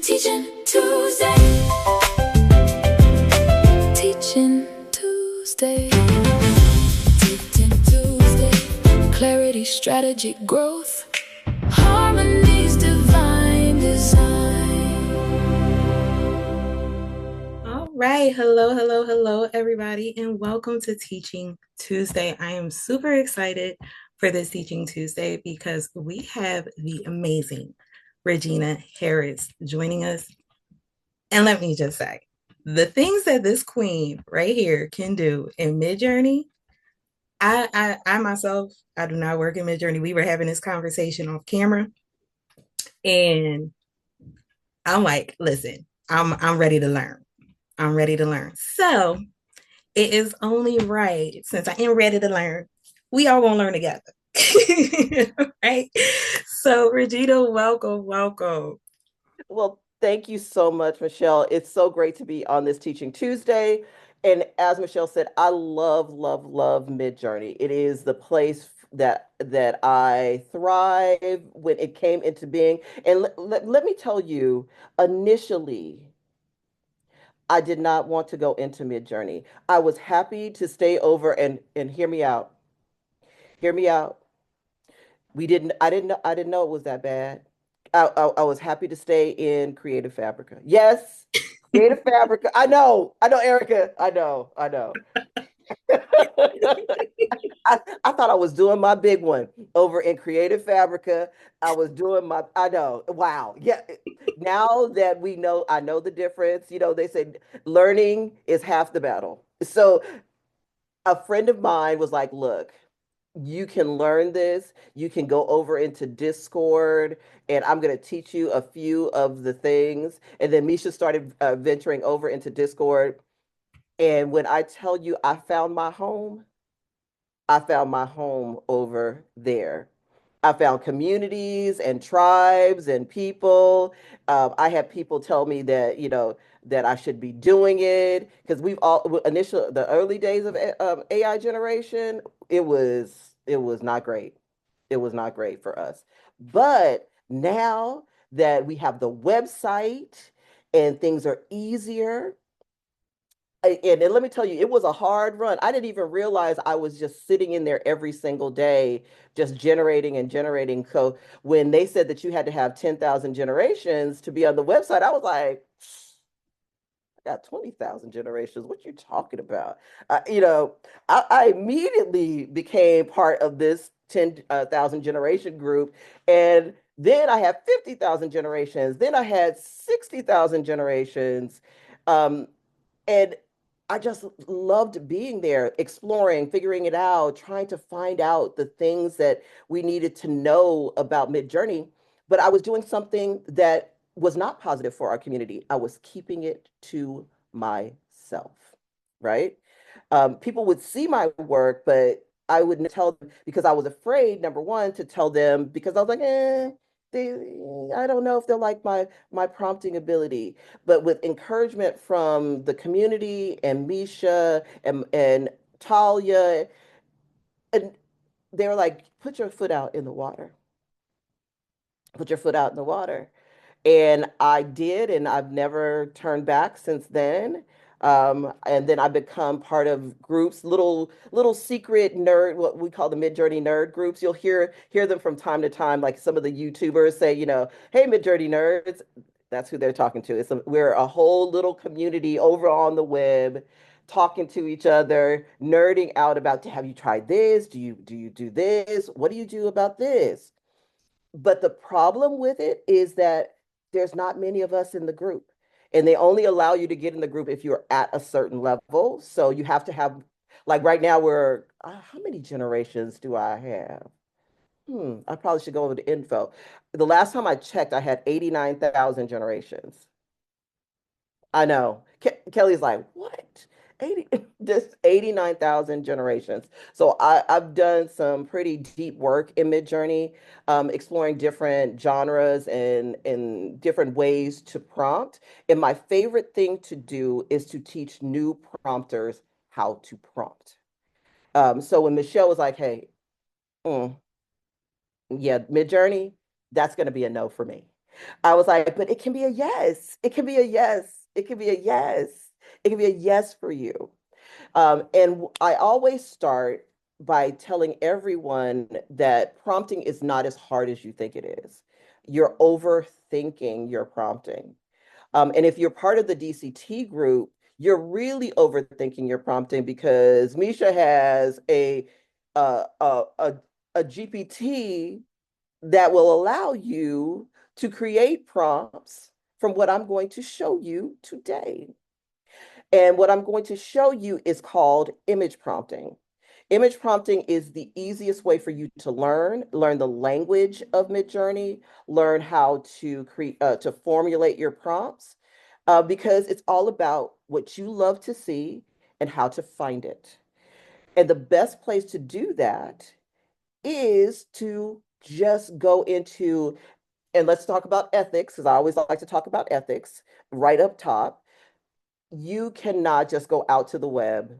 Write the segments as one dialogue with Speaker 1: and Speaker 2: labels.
Speaker 1: Teaching Tuesday. Teaching Tuesday. Teaching Tuesday. Clarity, strategy, growth. Harmony's divine design.
Speaker 2: All right. Hello, everybody, and welcome to Teaching Tuesday. I am super excited for this Teaching Tuesday because we have the amazing Regina Harris joining us. And let me just say, the things that this queen right here can do in Midjourney, I myself, I do not work in Midjourney. We were having this conversation off camera, and I'm like, listen, I'm ready to learn. I'm ready to learn. So it is only right, since I am ready to learn, we all gonna learn together. Right? So Regina, welcome.
Speaker 3: Well, thank you so much, Michelle. It's so great to be on this Teaching Tuesday. And as Michelle said, I love Midjourney. It is the place that I thrive when it came into being. And let me tell you, initially, I did not want to go into Midjourney. I was happy to stay over and hear me out. Hear me out. I didn't know it was that bad. I was happy to stay in Creative Fabrica. Yes, Creative Fabrica. I know, Erica. I know. I thought I was doing my big one over in Creative Fabrica. I know. Wow. Yeah. Now that I know the difference. They say learning is half the battle. So a friend of mine was like, look, you can learn this. You can go over into Discord, and I'm going to teach you a few of the things. And then Misha started venturing over into Discord. And when I tell you I found my home over there. I found communities and tribes and people. I had people tell me that, that I should be doing it because the early days of AI generation, it was not great. It was not great for us. But now that we have the website and things are easier, and let me tell you, it was a hard run. I didn't even realize I was just sitting in there every single day, just generating and generating. So when they said that you had to have 10,000 generations to be on the website, I was like, I got 20,000 generations. What you talking about? I immediately became part of this 10,000 generation group. And then I had 50,000 generations. Then I had 60,000 generations. Um, and I just loved being there, exploring, figuring it out, trying to find out the things that we needed to know about Midjourney. But I was doing something that was not positive for our community. I was keeping it to myself, right? People would see my work, but I wouldn't tell them because I was afraid, number one, to tell them because I was like, they, I don't know if they'll like my prompting ability. But with encouragement from the community and Misha and Talia, and they were like, put your foot out in the water. Put your foot out in the water. And I did, and I've never turned back since then. And then I become part of groups, little secret nerd, what we call the Midjourney nerd groups. You'll hear them from time to time, like some of the YouTubers say, hey, Midjourney nerds. That's who they're talking to. We're a whole little community over on the web, talking to each other, nerding out about, have you tried this? Do you do this? What do you do about this? But the problem with it is that there's not many of us in the group. And they only allow you to get in the group if you're at a certain level. So you have to have, like right now, how many generations do I have? I probably should go over the info. The last time I checked, I had 89,000 generations. I know. Kelly's like, what? 80, just 89,000 generations. So I've done some pretty deep work in Midjourney, exploring different genres and different ways to prompt. And my favorite thing to do is to teach new prompters how to prompt. So when Michelle was like, hey, yeah, Midjourney, that's going to be a no for me. I was like, but it can be a yes. It can be a yes. It can be a yes. It can be a yes for you. And I always start by telling everyone that prompting is not as hard as you think it is. You're overthinking your prompting. And if you're part of the DCT group, you're really overthinking your prompting because Misha has uh, a, a, a GPT that will allow you to create prompts from what I'm going to show you today. And what I'm going to show you is called image prompting. Image prompting is the easiest way for you to learn the language of Midjourney, learn how to create, to formulate your prompts, because it's all about what you love to see and how to find it. And the best place to do that is to just go into, and let's talk about ethics, because I always like to talk about ethics right up top. You cannot just go out to the web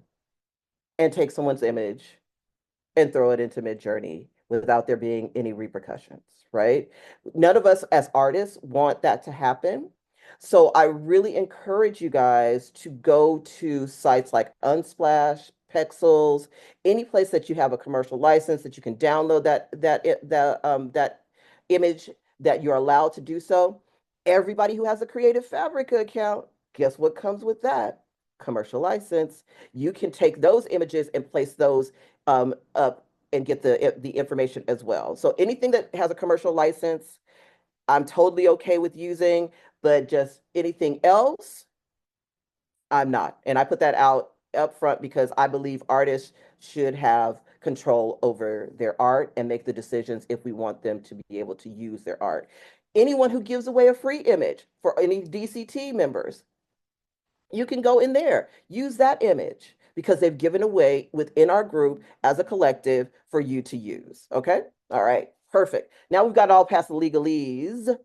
Speaker 3: and take someone's image and throw it into Midjourney without there being any repercussions, right? None of us as artists want that to happen. So I really encourage you guys to go to sites like Unsplash, Pexels, any place that you have a commercial license that you can download that image that you're allowed to do so. Everybody who has a Creative Fabrica account, guess what comes with that? Commercial license. You can take those images and place those up and get the information as well. So anything that has a commercial license, I'm totally okay with using, but just anything else, I'm not. And I put that out up front because I believe artists should have control over their art and make the decisions if we want them to be able to use their art. Anyone who gives away a free image for any DCT members, you can go in there, use that image because they've given away within our group as a collective for you to use. Okay. All right. Perfect. Now we've got all past the legalese.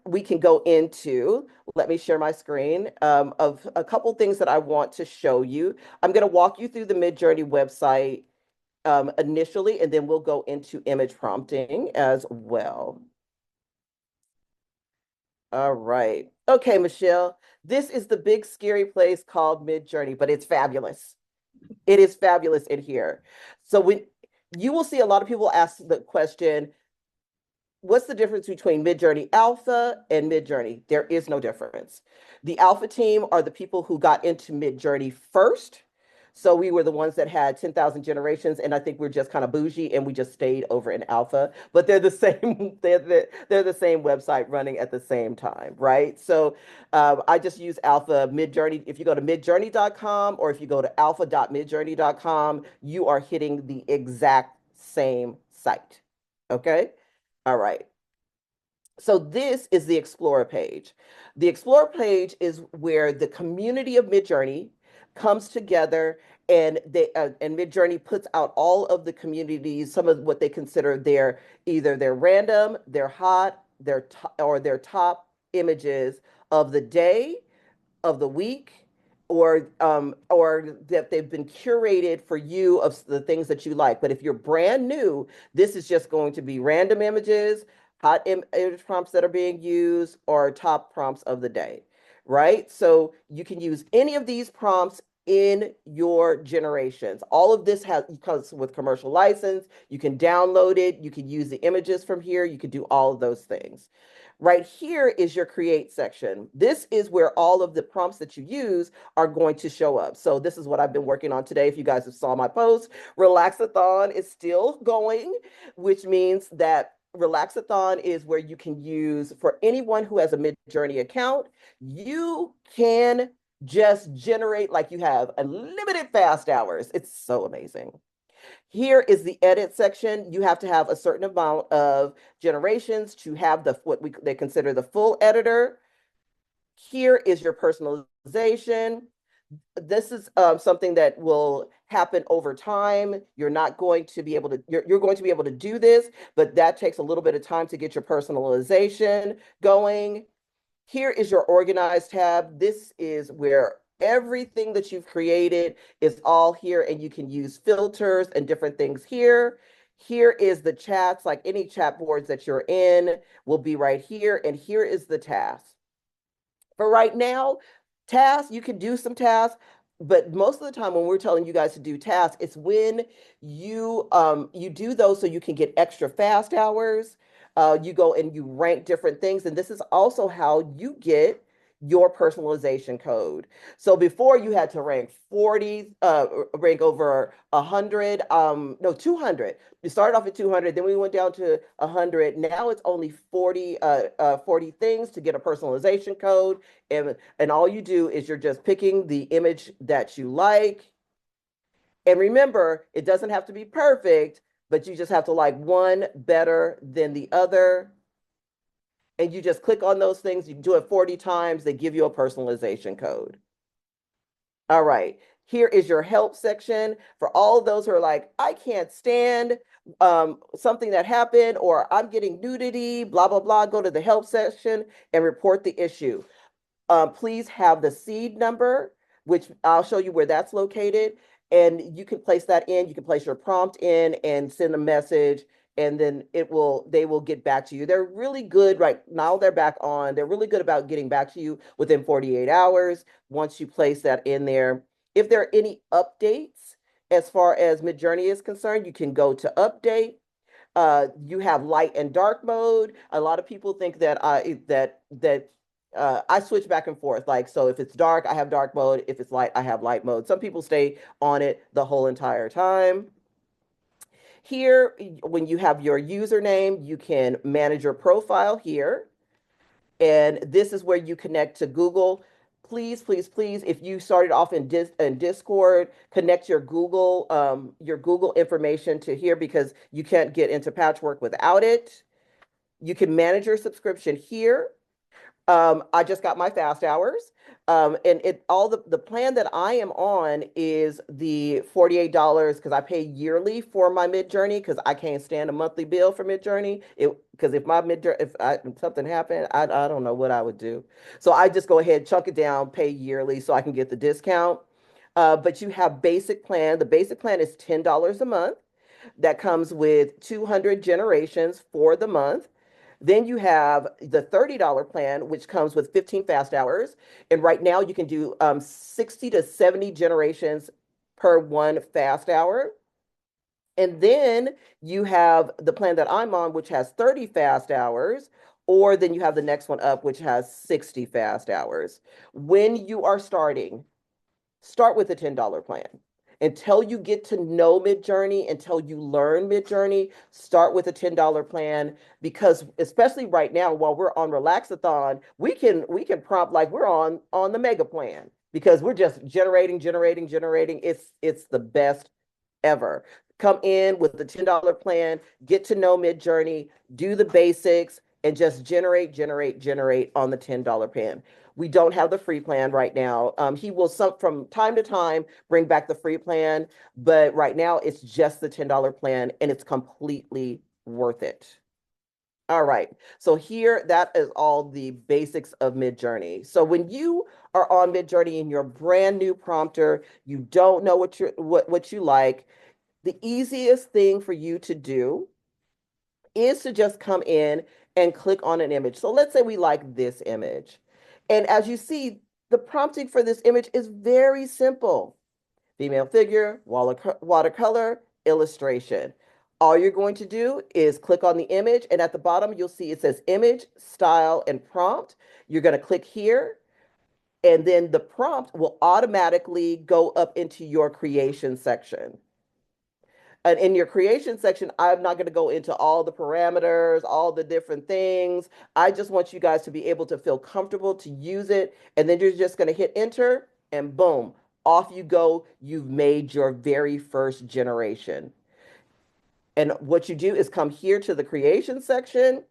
Speaker 3: We can go into, let me share my screen of a couple things that I want to show you. I'm going to walk you through the Midjourney website initially, and then we'll go into image prompting as well. All right. Okay, Michelle, this is the big scary place called Midjourney, but it's fabulous. It is fabulous in here. So when you will see a lot of people ask the question, what's the difference between Midjourney Alpha and Midjourney? There is no difference. The Alpha team are the people who got into Midjourney first. So we were the ones that had 10,000 generations, and I think we're just kind of bougie, and we just stayed over in Alpha. But they're the same. They're the same website running at the same time, right? So I just use Alpha Midjourney. If you go to midjourney.com or if you go to alpha.midjourney.com, you are hitting the exact same site. Okay. All right. So this is the Explorer page. The Explorer page is where the community of Midjourney comes together, and Midjourney puts out all of the communities, some of what they consider their either their random, their hot, or their top images of the day, of the week, or that they've been curated for you of the things that you like. But if you're brand new, this is just going to be random images, hot image prompts that are being used, or top prompts of the day, right? So you can use any of these prompts in your generations. All of this comes with commercial license. You can download it. You can use the images from here. You can do all of those things. Right here is your create section. This is where all of the prompts that you use are going to show up. So this is what I've been working on today. If you guys have saw my post, Relaxathon is still going, which means that Relaxathon is where you can use, for anyone who has a Midjourney account, you can just generate like you have unlimited fast hours. It's so amazing. Here is the edit section. You have to have a certain amount of generations to have they consider the full editor. Here is your personalization. This is something that will happen over time. You're not going to be able to, you're going to be able to do this, but that takes a little bit of time to get your personalization going. Here is your organize tab. This is where everything that you've created is all here, and you can use filters and different things here. Here is the chats, like any chat boards that you're in will be right here. And here is the task. For right now, tasks, you can do some tasks, but most of the time when we're telling you guys to do tasks, it's when you do those so you can get extra fast hours. You go and you rank different things, and this is also how you get your personalization code. So before you had to rank 40, rank over 100, no, 200. We started off at 200, then we went down to 100. Now it's only 40 things to get a personalization code. And all you do is you're just picking the image that you like. And remember, it doesn't have to be perfect, but you just have to like one better than the other. And you just click on those things. You can do it 40 times. They give you a personalization code. All right. Here is your help section for all of those who are like, I can't stand something that happened, or I'm getting nudity, blah, blah, blah. Go to the help section and report the issue. Please have the seed number, which I'll show you where that's located. And you can place that in. You can place your prompt in and send a message, and then they will get back to you. They're really good right now. They're back on. They're really good about getting back to you within 48 hours once you place that in there. If there are any updates as far as Midjourney is concerned, you can go to update. You have light and dark mode. A lot of people think that I switch back and forth. Like, so if it's dark, I have dark mode. If it's light, I have light mode. Some people stay on it the whole entire time. Here, when you have your username, you can manage your profile here. And this is where you connect to Google. Please, please, please, if you started off in Discord, connect your Google information to here, because you can't get into Patchwork without it. You can manage your subscription here. I just got my fast hours. And the plan that I am on is the $48 because I pay yearly for my Midjourney, because I can't stand a monthly bill for Midjourney. Because if something happened, I don't know what I would do. So I just go ahead, chunk it down, pay yearly so I can get the discount. But you have basic plan. The basic plan is $10 a month. That comes with 200 generations for the month. Then you have the $30 plan, which comes with 15 fast hours. And right now you can do 60 to 70 generations per one fast hour. And then you have the plan that I'm on, which has 30 fast hours, or then you have the next one up, which has 60 fast hours. When you are starting, start with the $10 plan. Until you get to know Midjourney, until you learn Midjourney, start with a $10 plan, because especially right now while we're on Relaxathon, we can prompt like we're on the mega plan, because we're just generating. It's the best ever. Come in with the $10 plan, get to know Midjourney, do the basics, and just generate on the $10 plan. We don't have the free plan right now. He will from time to time bring back the free plan, but right now it's just the $10 plan, and it's completely worth it. All right, so here, that is all the basics of Midjourney. So when you are on Midjourney and you're a brand new prompter, you don't know what you like, the easiest thing for you to do is to just come in and click on an image. So let's say we like this image. And as you see, the prompting for this image is very simple. Female figure, watercolor, illustration. All you're going to do is click on the image, and at the bottom, you'll see it says image, style, and prompt. You're going to click here, and then the prompt will automatically go up into your creation section. And in your creation section, I'm not going to go into all the parameters, all the different things. I just want you guys to be able to feel comfortable to use it. And then you're just going to hit enter, and boom, off you go. You've made your very first generation. And what you do is come here to the creation section.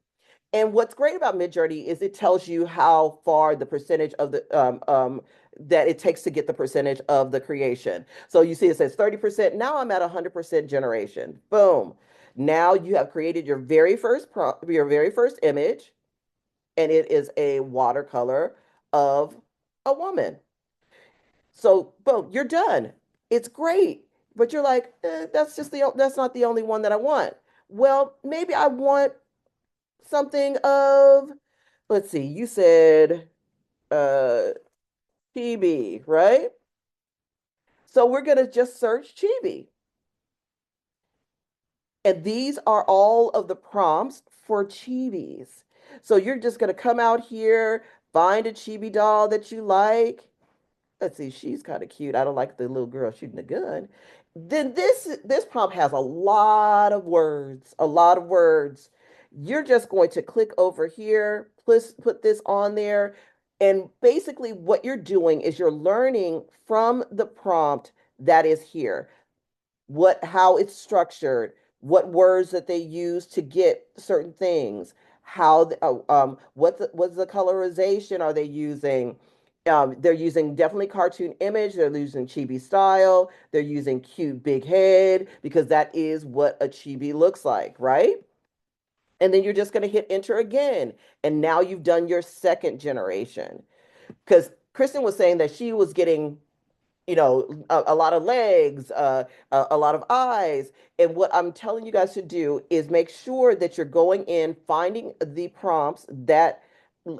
Speaker 3: And what's great about Midjourney is it tells you how far the percentage of the that it takes to get the percentage of the creation. So you see it says 30%. Now I'm at 100% generation. Boom. Now you have created your very first image, and it is a watercolor of a woman. So boom, you're done. It's great. but you're like, that's not the only one that I want. Well, maybe I want something of, let's see, you said uh chibi, right? So we're gonna just search chibi. And these are all of the prompts for chibis. So you're just gonna come out here, find a chibi doll that you like. Let's see, she's kind of cute. I don't like the little girl shooting a gun. Then this prompt has a lot of words, a lot of words. You're just going to click over here, put this on there, and basically what you're doing is you're learning from the prompt that is here how it's structured, what words that they use to get certain things, what's the colorization are they using? They're using definitely cartoon image. They're using chibi style. They're using cute big head because that is what a chibi looks like, right? And then you're just going to hit enter again. And now you've done your second generation. Because Kristen was saying that she was getting a lot of legs, a lot of eyes. And what I'm telling you guys to do is make sure that you're going in, finding the prompts that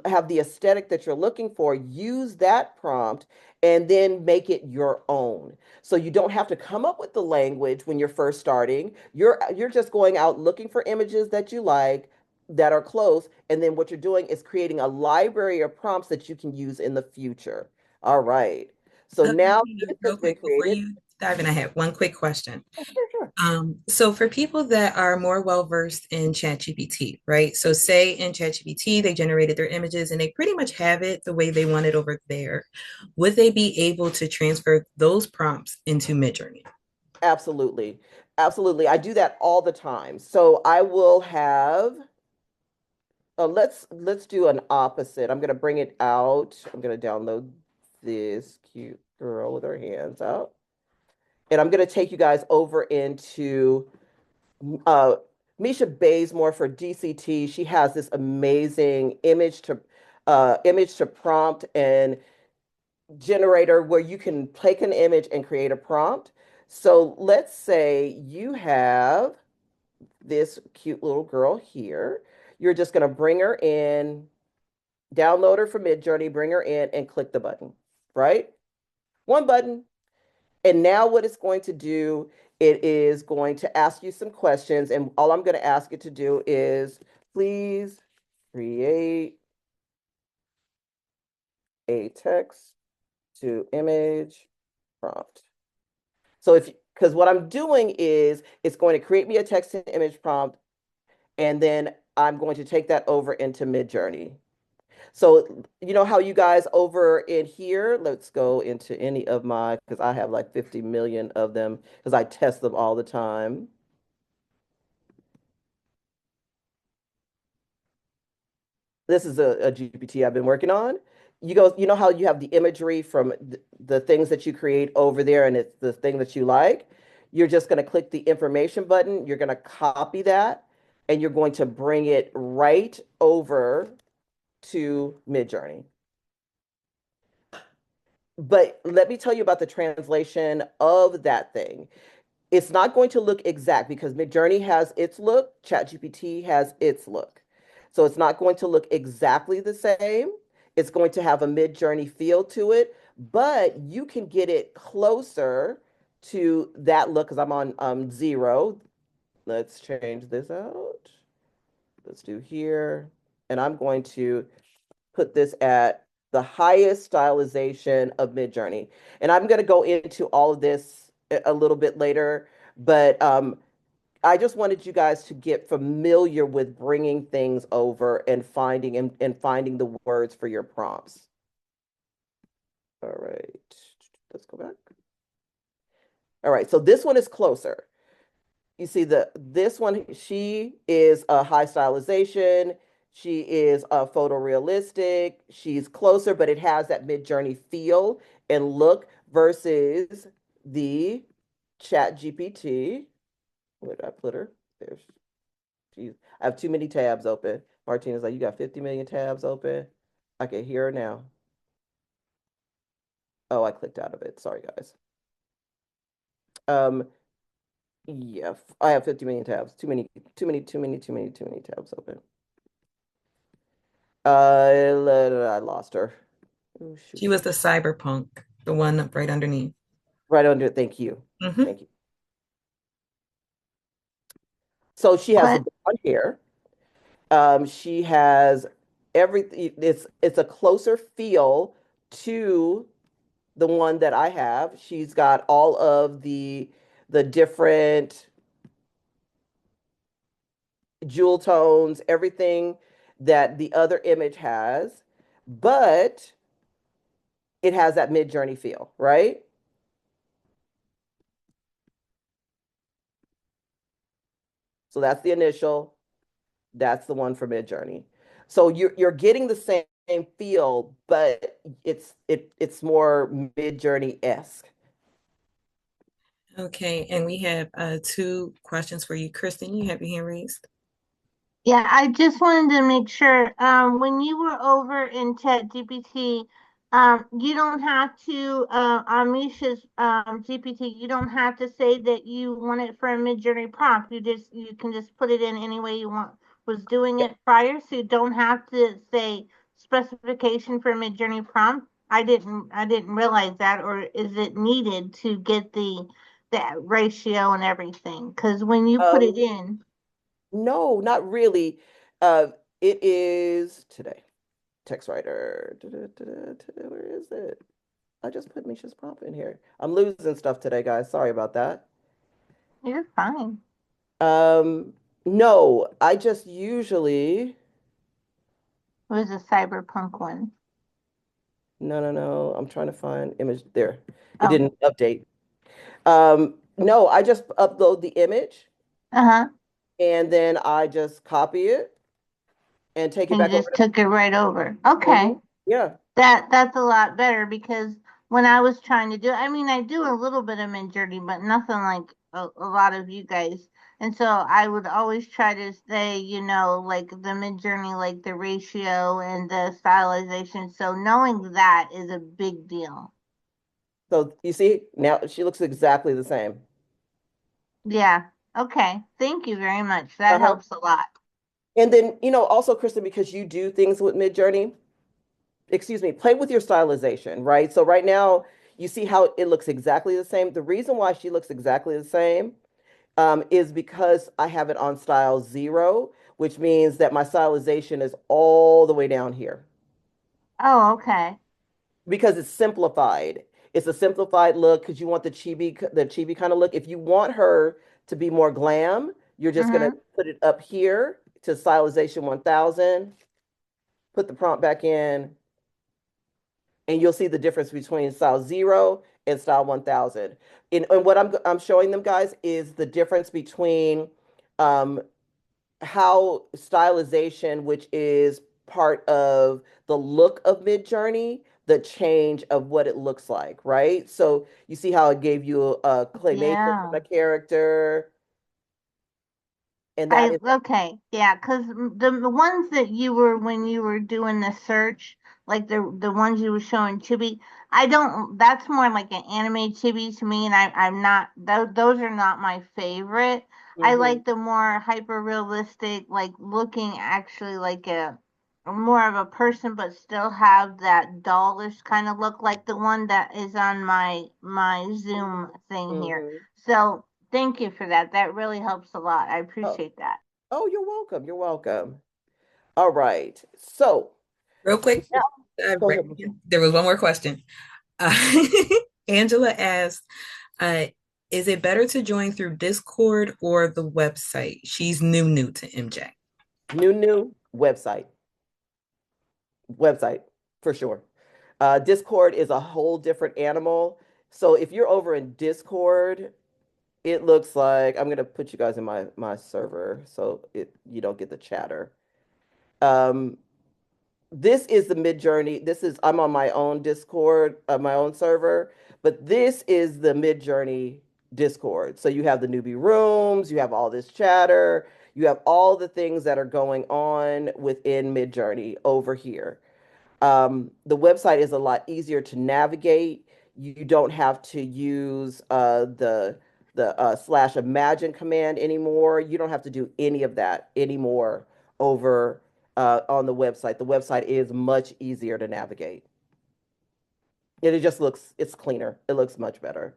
Speaker 3: have the aesthetic that you're looking for, use that prompt, and then make it your own. So you don't have to come up with the language when you're first starting. You're just going out looking for images that you like that are close, and then what you're doing is creating a library of prompts that you can use in the future. All right. So now
Speaker 2: Regina,
Speaker 3: this has
Speaker 2: real
Speaker 3: been
Speaker 2: quick before
Speaker 3: created.
Speaker 2: you dive in, I have one quick question.
Speaker 3: Oh, sure, sure.
Speaker 2: So for people that are more well versed in ChatGPT, right? So say in ChatGPT, they generated their images and they pretty much have it the way they want it over there. Would they be able to transfer those prompts into Midjourney?
Speaker 3: Absolutely. Absolutely. I do that all the time. So I will have let's do an opposite. I'm gonna bring it out. I'm gonna download this cute girl with her hands out. And I'm gonna take you guys over into uh Misha Bazemore for DCT. She has this amazing image to prompt and generator where you can take an image and create a prompt. So let's say you have this cute little girl here. You're just going to bring her in, download her from Midjourney, bring her in, and click the button, right? One button. And now what it's going to do, it is going to ask you some questions. And all I'm going to ask it to do is please create a text to image prompt. So because what I'm doing is it's going to create me a text and image prompt, and then I'm going to take that over into Midjourney. So you know how you guys over in here, let's go into any of my, because I have like 50 million of them because I test them all the time. This is a GPT I've been working on. You know how you have the imagery from the things that you create over there and it's the thing that you like? You're just going to click the information button. You're going to copy that and you're going to bring it right over to Midjourney. But let me tell you about the translation of that thing. It's not going to look exact because Midjourney has its look, ChatGPT has its look. So it's not going to look exactly the same. It's going to have a Midjourney feel to it, but you can get it closer to that look because I'm on 0. Let's change this out. Let's do here. And I'm going to put this at the highest stylization of Midjourney. And I'm going to go into all of this a little bit later, but I just wanted you guys to get familiar with bringing things over and finding the words for your prompts. All right, let's go back. All right, so this one is closer. You see this one, she is a high stylization. She is a photorealistic. She's closer, but it has that Midjourney feel and look versus the Chat GPT. Where did I put her? There. She's. I have too many tabs open. Martina's like, you got 50 million tabs open. I can hear her now. Oh, I clicked out of it. Sorry, guys. Um, yeah, I have 50 million tabs. Too many tabs open. I lost her. Oh,
Speaker 2: She
Speaker 3: shoot.
Speaker 2: was the cyberpunk, the one up right underneath.
Speaker 3: Right under it. Thank you.
Speaker 2: Hmm.
Speaker 3: Thank you. So she has the
Speaker 4: What?
Speaker 3: blonde hair. She has everything. It's a closer feel to the one that I have. She's got all of the different jewel tones, everything that the other image has, but it has that mid-journey feel, right? So that's the initial, that's the one for mid-journey. So you're getting the same feel, but it's more mid-journey-esque.
Speaker 2: Okay, and we have two questions for you. Kristen, you have your hand raised.
Speaker 4: Yeah, I just wanted to make sure, when you were over in ChatGPT, you don't have to, on Misha's, GPT, you don't have to say that you want it for a Midjourney prompt. You can just put it in any way you want, was doing it prior, so you don't have to say specification for a Midjourney prompt. I didn't realize that, or is it needed to get that ratio and everything? Because when you put it
Speaker 3: Um,
Speaker 4: in,
Speaker 3: no, not really. Uh, it is today. Text writer. Where is it? I just put Misha's prompt in here. I'm losing stuff today, guys. Sorry about that.
Speaker 4: you're fine.
Speaker 3: No, I just usually,
Speaker 4: It was a cyberpunk one.
Speaker 3: no. I'm trying to find image there. It
Speaker 4: Oh,
Speaker 3: didn't update. No, I just upload the image
Speaker 4: uh-huh.
Speaker 3: and then I just copy it and take it
Speaker 4: And
Speaker 3: back over
Speaker 4: just
Speaker 3: to.
Speaker 4: took it right over. Okay.
Speaker 3: Mhm. Yeah.
Speaker 4: That's a lot better because when I was trying to do, I mean, I do a little bit of Midjourney, but nothing like a lot of you guys. And so I would always try to say, like the Midjourney, like the ratio and the stylization. So knowing that is a big deal.
Speaker 3: So you see, now she looks exactly the same.
Speaker 4: Yeah. Okay. Thank you very much. That
Speaker 3: Uh-huh.
Speaker 4: helps a lot.
Speaker 3: And then, also, Kristen, because you do things with Midjourney, excuse me, play with your stylization, right? So right now, you see how it looks exactly the same. The reason why she looks exactly the same is because I have it on style 0, which means that my stylization is all the way down here
Speaker 4: Oh, okay.
Speaker 3: because it's simplified. It's a simplified look because you want the chibi kind of look. If you want her to be more glam, you're just gonna
Speaker 4: Mm-hmm.
Speaker 3: put it up here to stylization 1000, put the prompt back in, and you'll see the difference between style 0 and style 1000. And what I'm showing them, guys, is the difference between um, how stylization, which is part of the look of Midjourney, the change of what it looks like, right? So you see how it gave you a claymation from
Speaker 4: Yeah.
Speaker 3: a character, and that
Speaker 4: I
Speaker 3: is
Speaker 4: okay, yeah, because the ones that you were when you were doing the search, like the ones you were showing Chibi, I don't. That's more like an anime Chibi to me, and I'm not. Those are not my favorite. I
Speaker 3: mhm.
Speaker 4: like the more hyper realistic, like looking actually like a more of a person, but still have that dollish kind of look, like the one that is on my Zoom thing here.
Speaker 3: Mhm.
Speaker 4: So. Thank you for that. That really helps a lot. I
Speaker 3: Oh,
Speaker 4: appreciate that.
Speaker 3: oh, you're welcome. You're welcome. All right. So
Speaker 2: Real quick,
Speaker 3: now, go ahead.
Speaker 2: there was one more question. Uh, Angela asked, uh, is it better to join through Discord or the website? She's new to MJ.
Speaker 3: New website for sure. Discord is a whole different animal. So if you're over in Discord, it looks like I'm gonna put you guys in my server so you don't get the chatter. Um, this is the Midjourney. I'm on my own Discord, my own server, but this is the Midjourney Discord. So you have the newbie rooms, you have all this chatter, you have all the things that are going on within Midjourney over here. The website is a lot easier to navigate. You don't have to use slash imagine command anymore. You don't have to do any of that anymore over on the website. The website is much easier to navigate. And it just looks, it's cleaner. It looks much better.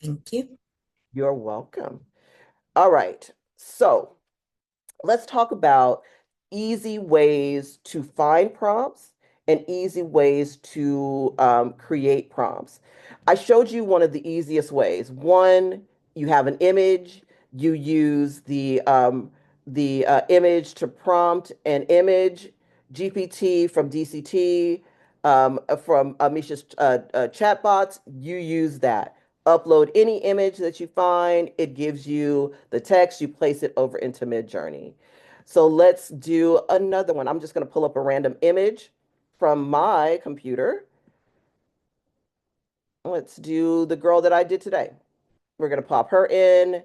Speaker 2: Thank you.
Speaker 3: You're welcome. All right. So let's talk about easy ways to find prompts and easy ways to create prompts. I showed you one of the easiest ways. One, you have an image, you use the image to prompt an image, GPT from DCT, from Amisha's chatbots, you use that. Upload any image that you find, it gives you the text, you place it over into Midjourney. So let's do another one. I'm just going to pull up a random image from my computer. Let's do the girl that I did today. We're going to pop her in,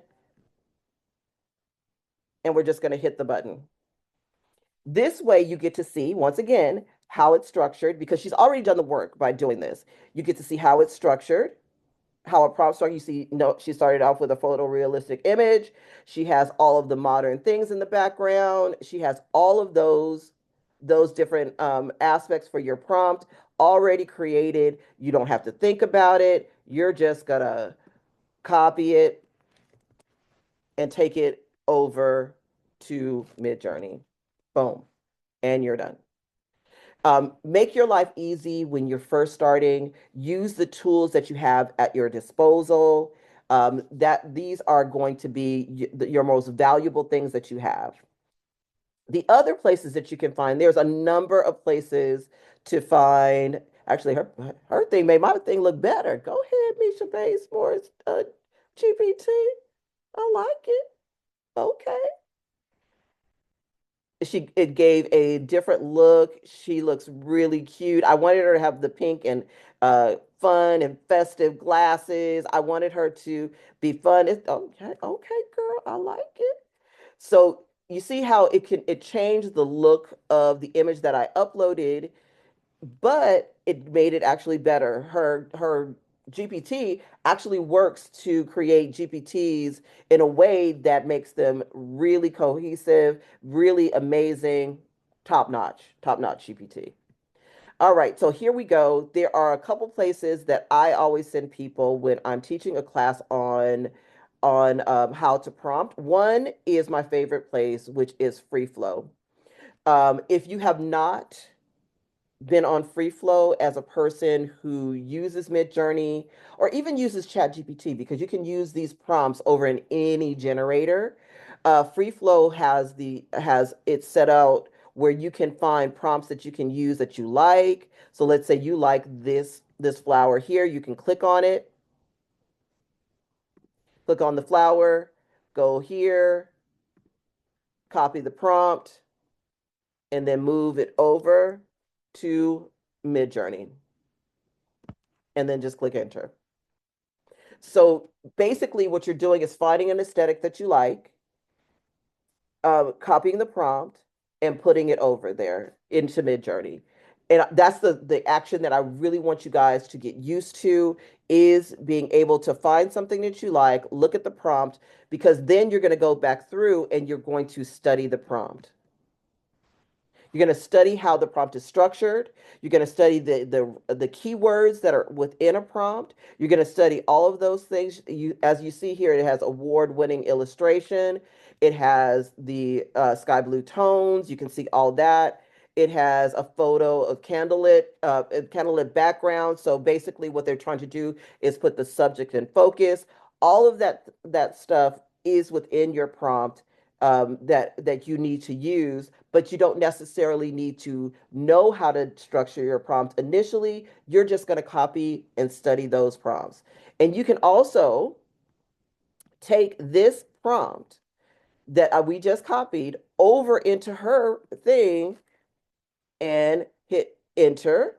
Speaker 3: and we're just going to hit the button. This way you get to see, once again, how it's structured, because she's already done the work by doing this. You get to see how it's structured, how a prompt started. You see, no, she started off with a photorealistic image. She has all of the modern things in the background. She has all of those different aspects for your prompt already created. You don't have to think about it. You're just gonna copy it and take it over to Midjourney. Boom, and you're done. Make your life easy when you're first starting. Use the tools that you have at your disposal. That these are going to be your most valuable things that you have. The other places that you can find, there's a number of places to find. Actually, her thing made my thing look better. Go ahead, Misha Basemore, GPT. I like it. Okay. It gave a different look. She looks really cute. I wanted her to have the pink and fun and festive glasses. I wanted her to be fun. It's okay, okay, girl, I like it. So you see how it changed the look of the image that I uploaded, but it made it actually better. Her GPT actually works to create GPTs in a way that makes them really cohesive, really amazing, top notch GPT. All right, so here we go. There are a couple places that I always send people when I'm teaching a class on how to prompt. One is my favorite place, which is Free Flow. If you have not been on free flow as a person who uses Midjourney or even uses ChatGPT, because you can use these prompts over in any generator. Free flow has it set out where you can find prompts that you can use that you like. So let's say you like this flower here, you can click on it, click on the flower, go here, copy the prompt, and then move it over to Midjourney. And then just click enter. So basically what you're doing is finding an aesthetic that you like, copying the prompt and putting it over there into Midjourney. And that's the action that I really want you guys to get used to, is being able to find something that you like, look at the prompt, because then you're going to go back through and you're going to study the prompt. You're going to study how the prompt is structured. You're going to study the keywords that are within a prompt. You're going to study all of those things. As you see here, it has award-winning illustration. It has the sky blue tones. You can see all that. It has a photo of candlelit background. So basically what they're trying to do is put the subject in focus. All of that stuff is within your prompt that you need to use, but you don't necessarily need to know how to structure your prompt initially. You're just going to copy and study those prompts. And you can also take this prompt that we just copied over into her thing and hit enter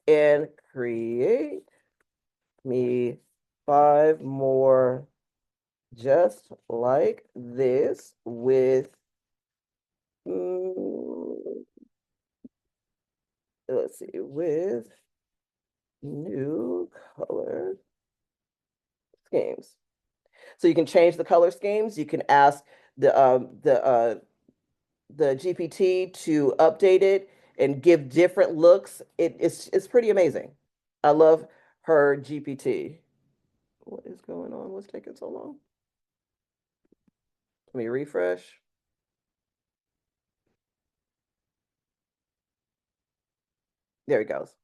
Speaker 3: and create me 5 more just like this with let's see, with new color schemes. So you can change the color schemes. You can ask the GPT to update it and give different looks. It's pretty amazing. I love her GPT. What is going on? What's taking so long? Let me refresh. There it goes.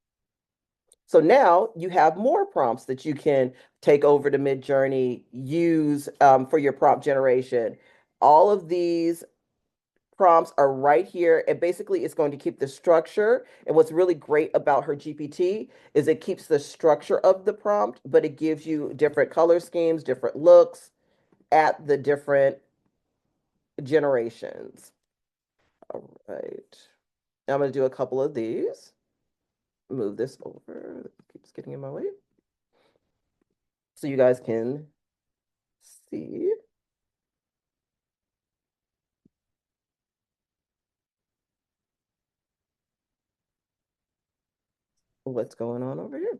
Speaker 3: So now you have more prompts that you can take over to Midjourney, use for your prompt generation. All of these prompts are right here, and basically it's going to keep the structure. And what's really great about her GPT is it keeps the structure of the prompt, but it gives you different color schemes, different looks at the different generations. All right. I'm going to do a couple of these. Move this over. It keeps getting in my way. So you guys can see. What's going on over here.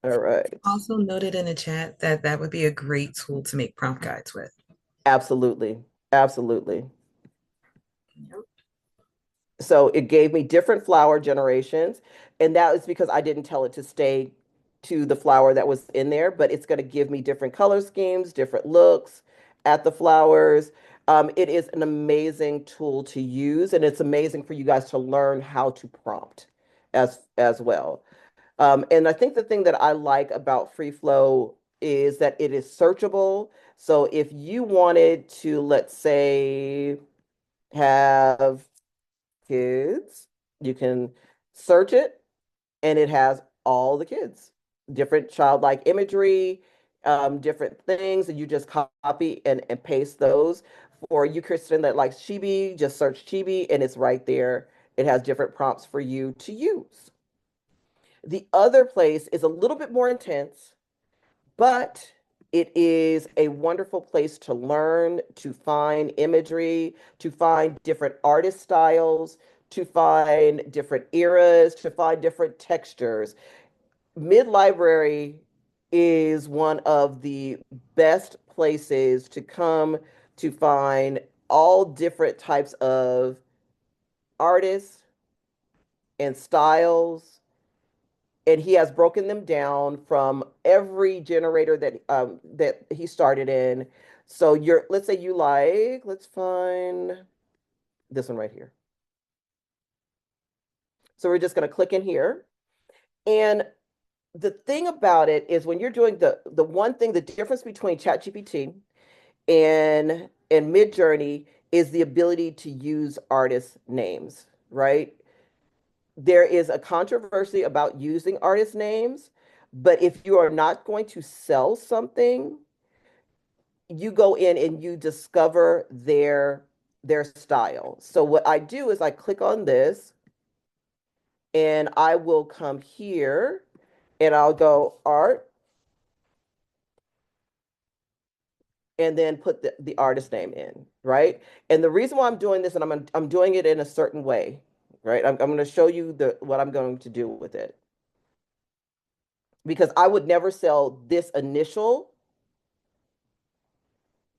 Speaker 3: All right.
Speaker 2: Also noted in the chat that that would be a great tool to make prompt guides with.
Speaker 3: Absolutely. Absolutely. So it gave me different flower generations. And that is because I didn't tell it to stay to the flower that was in there, but it's going to give me different color schemes, different looks at the flowers. It is an amazing tool to use, and it's amazing for you guys to learn how to prompt as well. And I think the thing that I like about Free Flow is that it is searchable. So if you wanted to, let's say, have kids, you can search it and it has all the kids, different childlike imagery, different things, and you just copy and paste those. For you, Kristen, that likes chibi, just search chibi and it's right there. It has different prompts for you to use. The other place is a little bit more intense, but it is a wonderful place to learn, to find imagery, to find different artist styles, to find different eras, to find different textures. Mid Library is one of the best places to come to find all different types of artists and styles, and he has broken them down from every generator that he started in. So let's say you like, let's find this one right here. So we're just going to click in here. And the thing about it is when you're doing the one thing, the difference between ChatGPT and Midjourney is the ability to use artist names, right? There is a controversy about using artist names, but if you are not going to sell something, you go in and you discover their style. So what I do is I click on this and I will come here and I'll go art and then put the artist name in, right? And the reason why I'm doing this, and I'm doing it in a certain way, right? I'm going to show you what I'm going to do with it. Because I would never sell this initial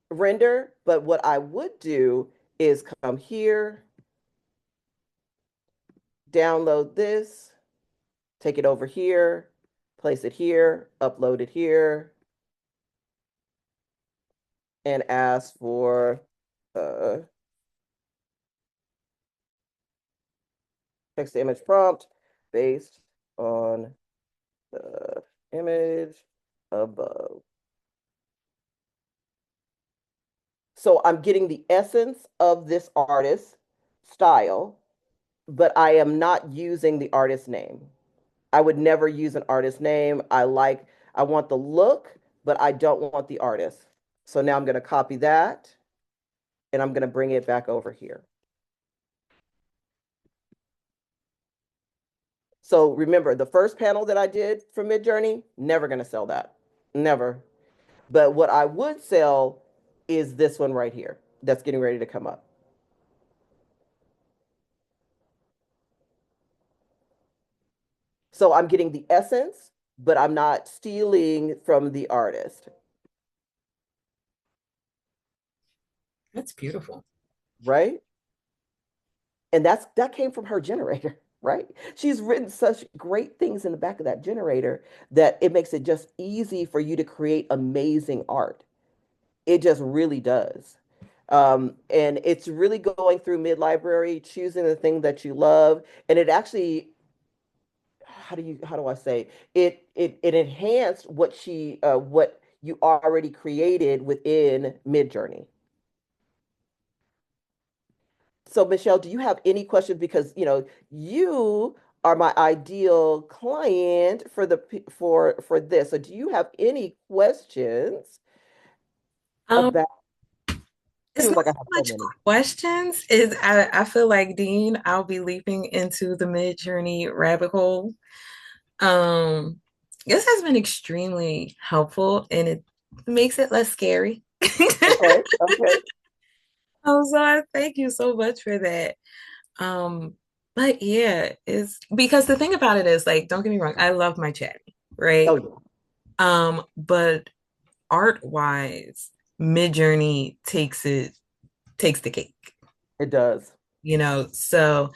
Speaker 3: render, but what I would do is come here, download this, take it over here, place it here, upload it here, and ask for text to image prompt based on the image above. So I'm getting the essence of this artist style, but I am not using the artist name. I would never use an artist name. I want the look, but I don't want the artist. So now I'm going to copy that and I'm going to bring it back over here. So remember, the first panel that I did for Midjourney, never going to sell that. Never. But what I would sell is this one right here that's getting ready to come up. So I'm getting the essence but I'm not stealing from the artist,
Speaker 2: That's beautiful.
Speaker 3: right? And that came from her generator, right? She's written such great things in the back of that generator that it makes it just easy for you to create amazing art. It just really does. And it's really going through mid library, choosing the thing that you love, and it actually, how do I say, it enhanced what you already created within Midjourney. So Michelle, do you have any questions? Because you are my ideal client for for this. So do you have any questions
Speaker 2: Um,
Speaker 3: about?
Speaker 2: it's
Speaker 3: Seems
Speaker 2: not
Speaker 3: like I
Speaker 2: so
Speaker 3: have so
Speaker 2: much
Speaker 3: many.
Speaker 2: questions. Is I feel like Dean, I'll be leaping into the mid-journey rabbit hole. Um, this has been extremely helpful and it makes it less scary.
Speaker 3: Okay, okay.
Speaker 2: So I thank you so much for that. Um, but yeah, it's because the thing about it is like, don't get me wrong, I love my chatting,
Speaker 3: Oh
Speaker 2: right?
Speaker 3: yeah,
Speaker 2: But art wise, Midjourney takes the cake,
Speaker 3: it does.
Speaker 2: so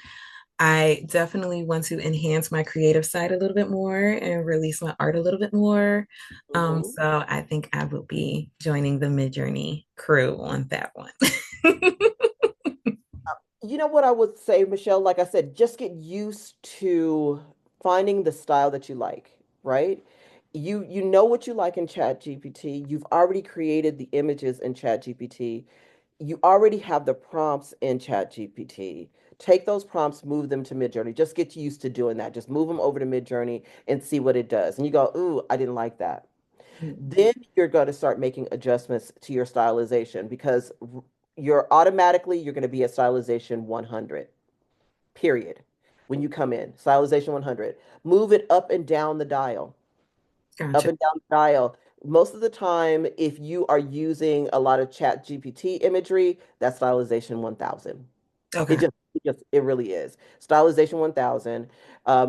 Speaker 2: I definitely want to enhance my creative side a little bit more and release my art a little bit more.
Speaker 3: Mhm.
Speaker 2: So I think I will be joining the Midjourney crew on that one.
Speaker 3: You know what I would say, Michelle? Like I said, just get used to finding the style that you like, right? You know what you like in Chat GPT. You've already created the images in Chat GPT. You already have the prompts in Chat GPT. Take those prompts, move them to Midjourney. Just get used to doing that. Just move them over to Midjourney and see what it does. And you go, ooh, I didn't like that. Then you're going to start making adjustments to your stylization because you're going to be at stylization 100, period. When you come in, stylization 100, move it up and down the dial, up
Speaker 2: Gotcha.
Speaker 3: and down the dial. Most of the time, if you are using a lot of Chat GPT imagery, that's stylization 1000. It
Speaker 2: Okay.
Speaker 3: just, it really is. Stylization 1000.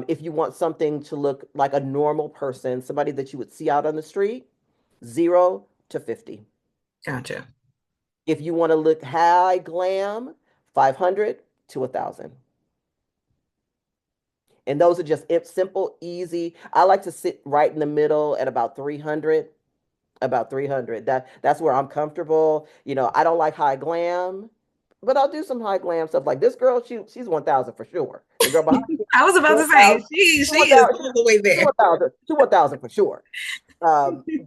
Speaker 3: If you want something to look like a normal person, somebody that you would see out on the street, 0 to 50.
Speaker 2: Gotcha.
Speaker 3: If you want to look high glam, 500 to 1000. And those are just simple, easy. I like to sit right in the middle at about 300, about 300. That's where I'm comfortable. I don't like high glam, but I'll do some high glam stuff. Like this girl, she's 1000 for sure. The girl behind me,
Speaker 2: I was about to say
Speaker 3: 1000,
Speaker 2: she is
Speaker 3: 1000,
Speaker 2: all the way
Speaker 3: she
Speaker 2: there.
Speaker 3: 1000, she 1000 for sure.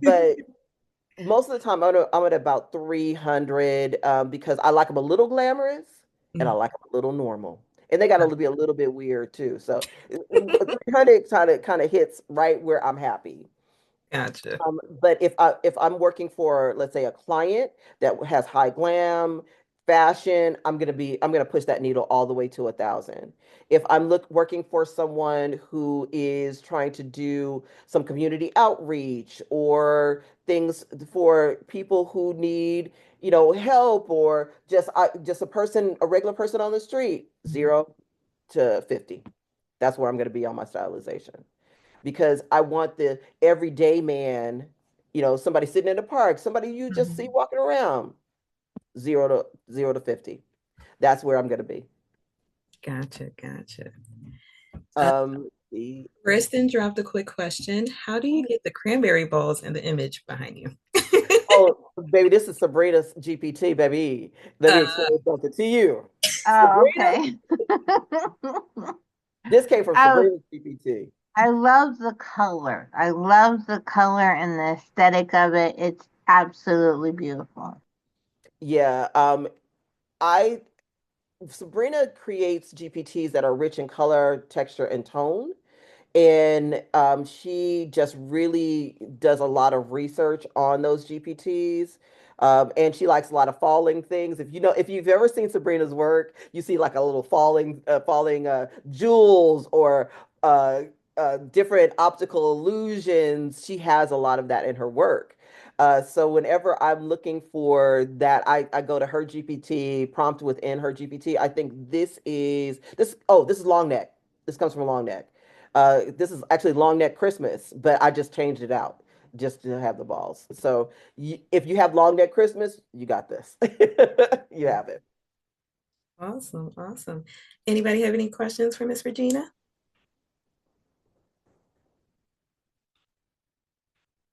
Speaker 3: But most of the time I'm at about 300 because I like them a little glamorous and I
Speaker 2: Mm,
Speaker 3: like them a little normal. And they got to be a little bit weird too. So 300 kind of hits right where I'm happy.
Speaker 2: Gotcha.
Speaker 3: But if I'm working for, let's say, a client that has high glam fashion, I'm gonna push that needle all the way to 1000. If I'm working for someone who is trying to do some community outreach or things for people who need, help or just a regular person on the street, 0 to 50. That's where I'm gonna be on my stylization because I want the everyday man, somebody sitting in the park, somebody you just see
Speaker 2: Mhm.
Speaker 3: walking around, 0 to 50. That's where I'm going to be.
Speaker 2: Gotcha. Gotcha. Uh,
Speaker 3: The
Speaker 2: Kristen dropped a quick question. How do you get the cranberry balls in the image behind you?
Speaker 3: Oh, baby, this is Sabrina's GPT, baby. Let me
Speaker 2: uh,
Speaker 3: explain something to you.
Speaker 4: Oh,
Speaker 3: Sabrina,
Speaker 4: okay.
Speaker 3: this came from
Speaker 4: I
Speaker 3: Sabrina's GPT.
Speaker 4: I love the color. I love the color and the aesthetic of it. It's absolutely beautiful.
Speaker 3: Yeah, I Sabrina creates GPTs that are rich in color, texture, and tone. And she just really does a lot of research on those GPTs. And she likes a lot of falling things. If you've ever seen Sabrina's work, you see like a little falling jewels or different optical illusions. She has a lot of that in her work. So whenever I'm looking for that, I go to her GPT, prompt within her GPT. I think this is long neck. This comes from long neck. This is actually long neck Christmas, but I just changed it out just to have the balls. So if you have long neck Christmas, you got this. You have it.
Speaker 2: Awesome, awesome. Anybody have any questions for Miss Regina?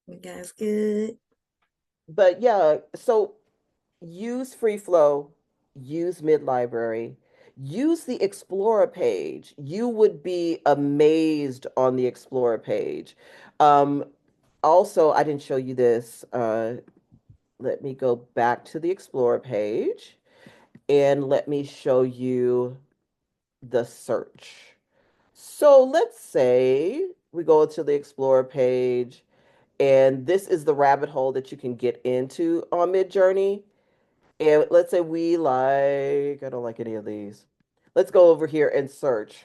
Speaker 2: You guys good?
Speaker 3: But yeah, so use free flow, use mid library, use the Explorer page. You would be amazed on the Explorer page. Um, Also, I didn't show you this. Let me go back to the Explorer page and let me show you the search. So let's say we go to the Explorer page, and this is the rabbit hole that you can get into on Midjourney. And let's say I don't like any of these. Let's go over here and search.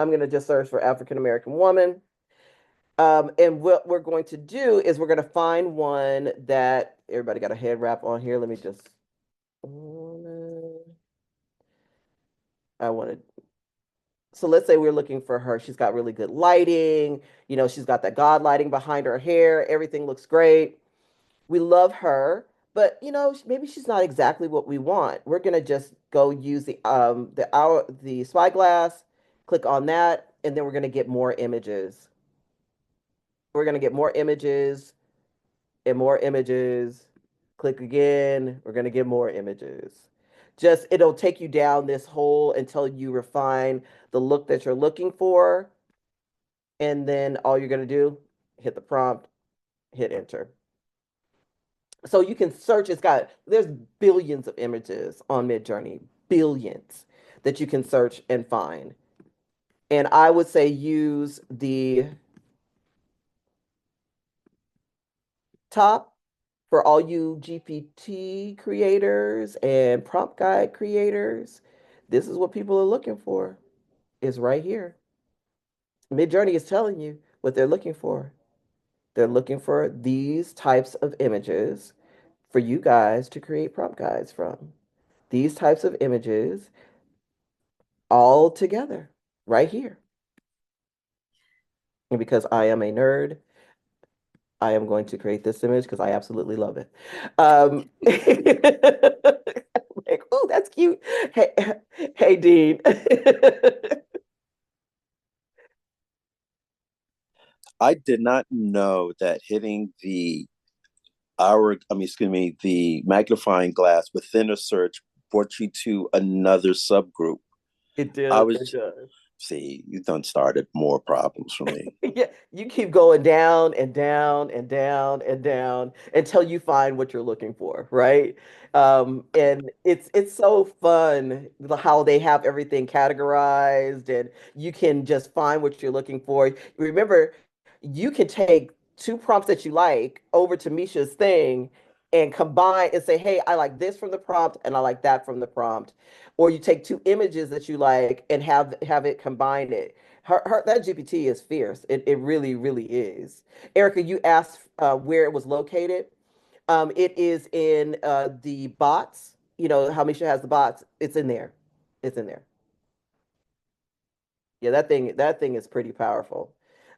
Speaker 3: I'm going to just search for African American woman. And what we're going to do is we're going to find one that everybody got a head wrap on here. Let me just, I wanted, so let's say we're looking for her. She's got really good lighting. She's got that God lighting behind her hair. Everything looks great. We love her, but maybe she's not exactly what we want. We're gonna just go use the spyglass, click on that, and then we're gonna get more images. We're gonna get more images and more images. Click again, we're gonna get more images. Just it'll take you down this hole until you refine the look that you're looking for. And then all you're gonna do, hit the prompt, hit enter. So you can search, there's billions of images on Midjourney, billions that you can search and find. And I would say use the top for all you GPT creators and prompt guide creators. This is what people are looking for, is right here. Midjourney is telling you what they're looking for. They're looking for these types of images for you guys to create prompt guides from. These types of images all together right here. And because I am a nerd, I am going to create this image because I absolutely love it. Like, oh, that's cute. Hey, hey, Dean.
Speaker 5: I did not know that hitting the magnifying glass within a search brought you to another subgroup.
Speaker 3: It
Speaker 5: I
Speaker 3: did. It
Speaker 5: was,
Speaker 3: does.
Speaker 5: see, you done started more problems for me.
Speaker 3: Yeah, you keep going down and down and down and down until you find what you're looking for, right? And it's so fun how they have everything categorized and you can just find what you're looking for. Remember, you can take two prompts that you like over to Misha's thing and combine and say, hey, I like this from the prompt and I like that from the prompt. Or you take two images that you like and have it combine it. That GPT is fierce. It really, really is. Erica, you asked where it was located. It is in the bots. You know how Misha has the bots. It's in there. It's in there. Yeah, that thing is pretty powerful,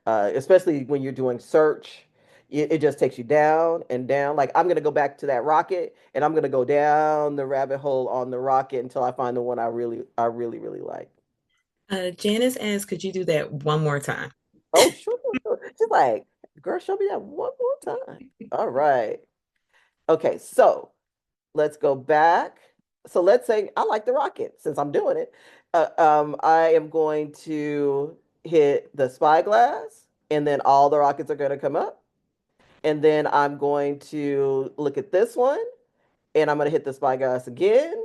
Speaker 3: especially when you're doing search. It just takes you down and down. Like I'm gonna go back to that rocket, and I'm gonna go down the rabbit hole on the rocket until I find the one I really like.
Speaker 2: Janice asked, could you do that one more time?
Speaker 3: Oh, sure, sure. She's like, girl, show me that one more time. All right. Okay, so let's go back. So let's say I like the rocket since I'm doing it. I am going to hit the spyglass, and then all the rockets are going to come up. And then I'm going to look at this one, and I'm going to hit the spyglass again,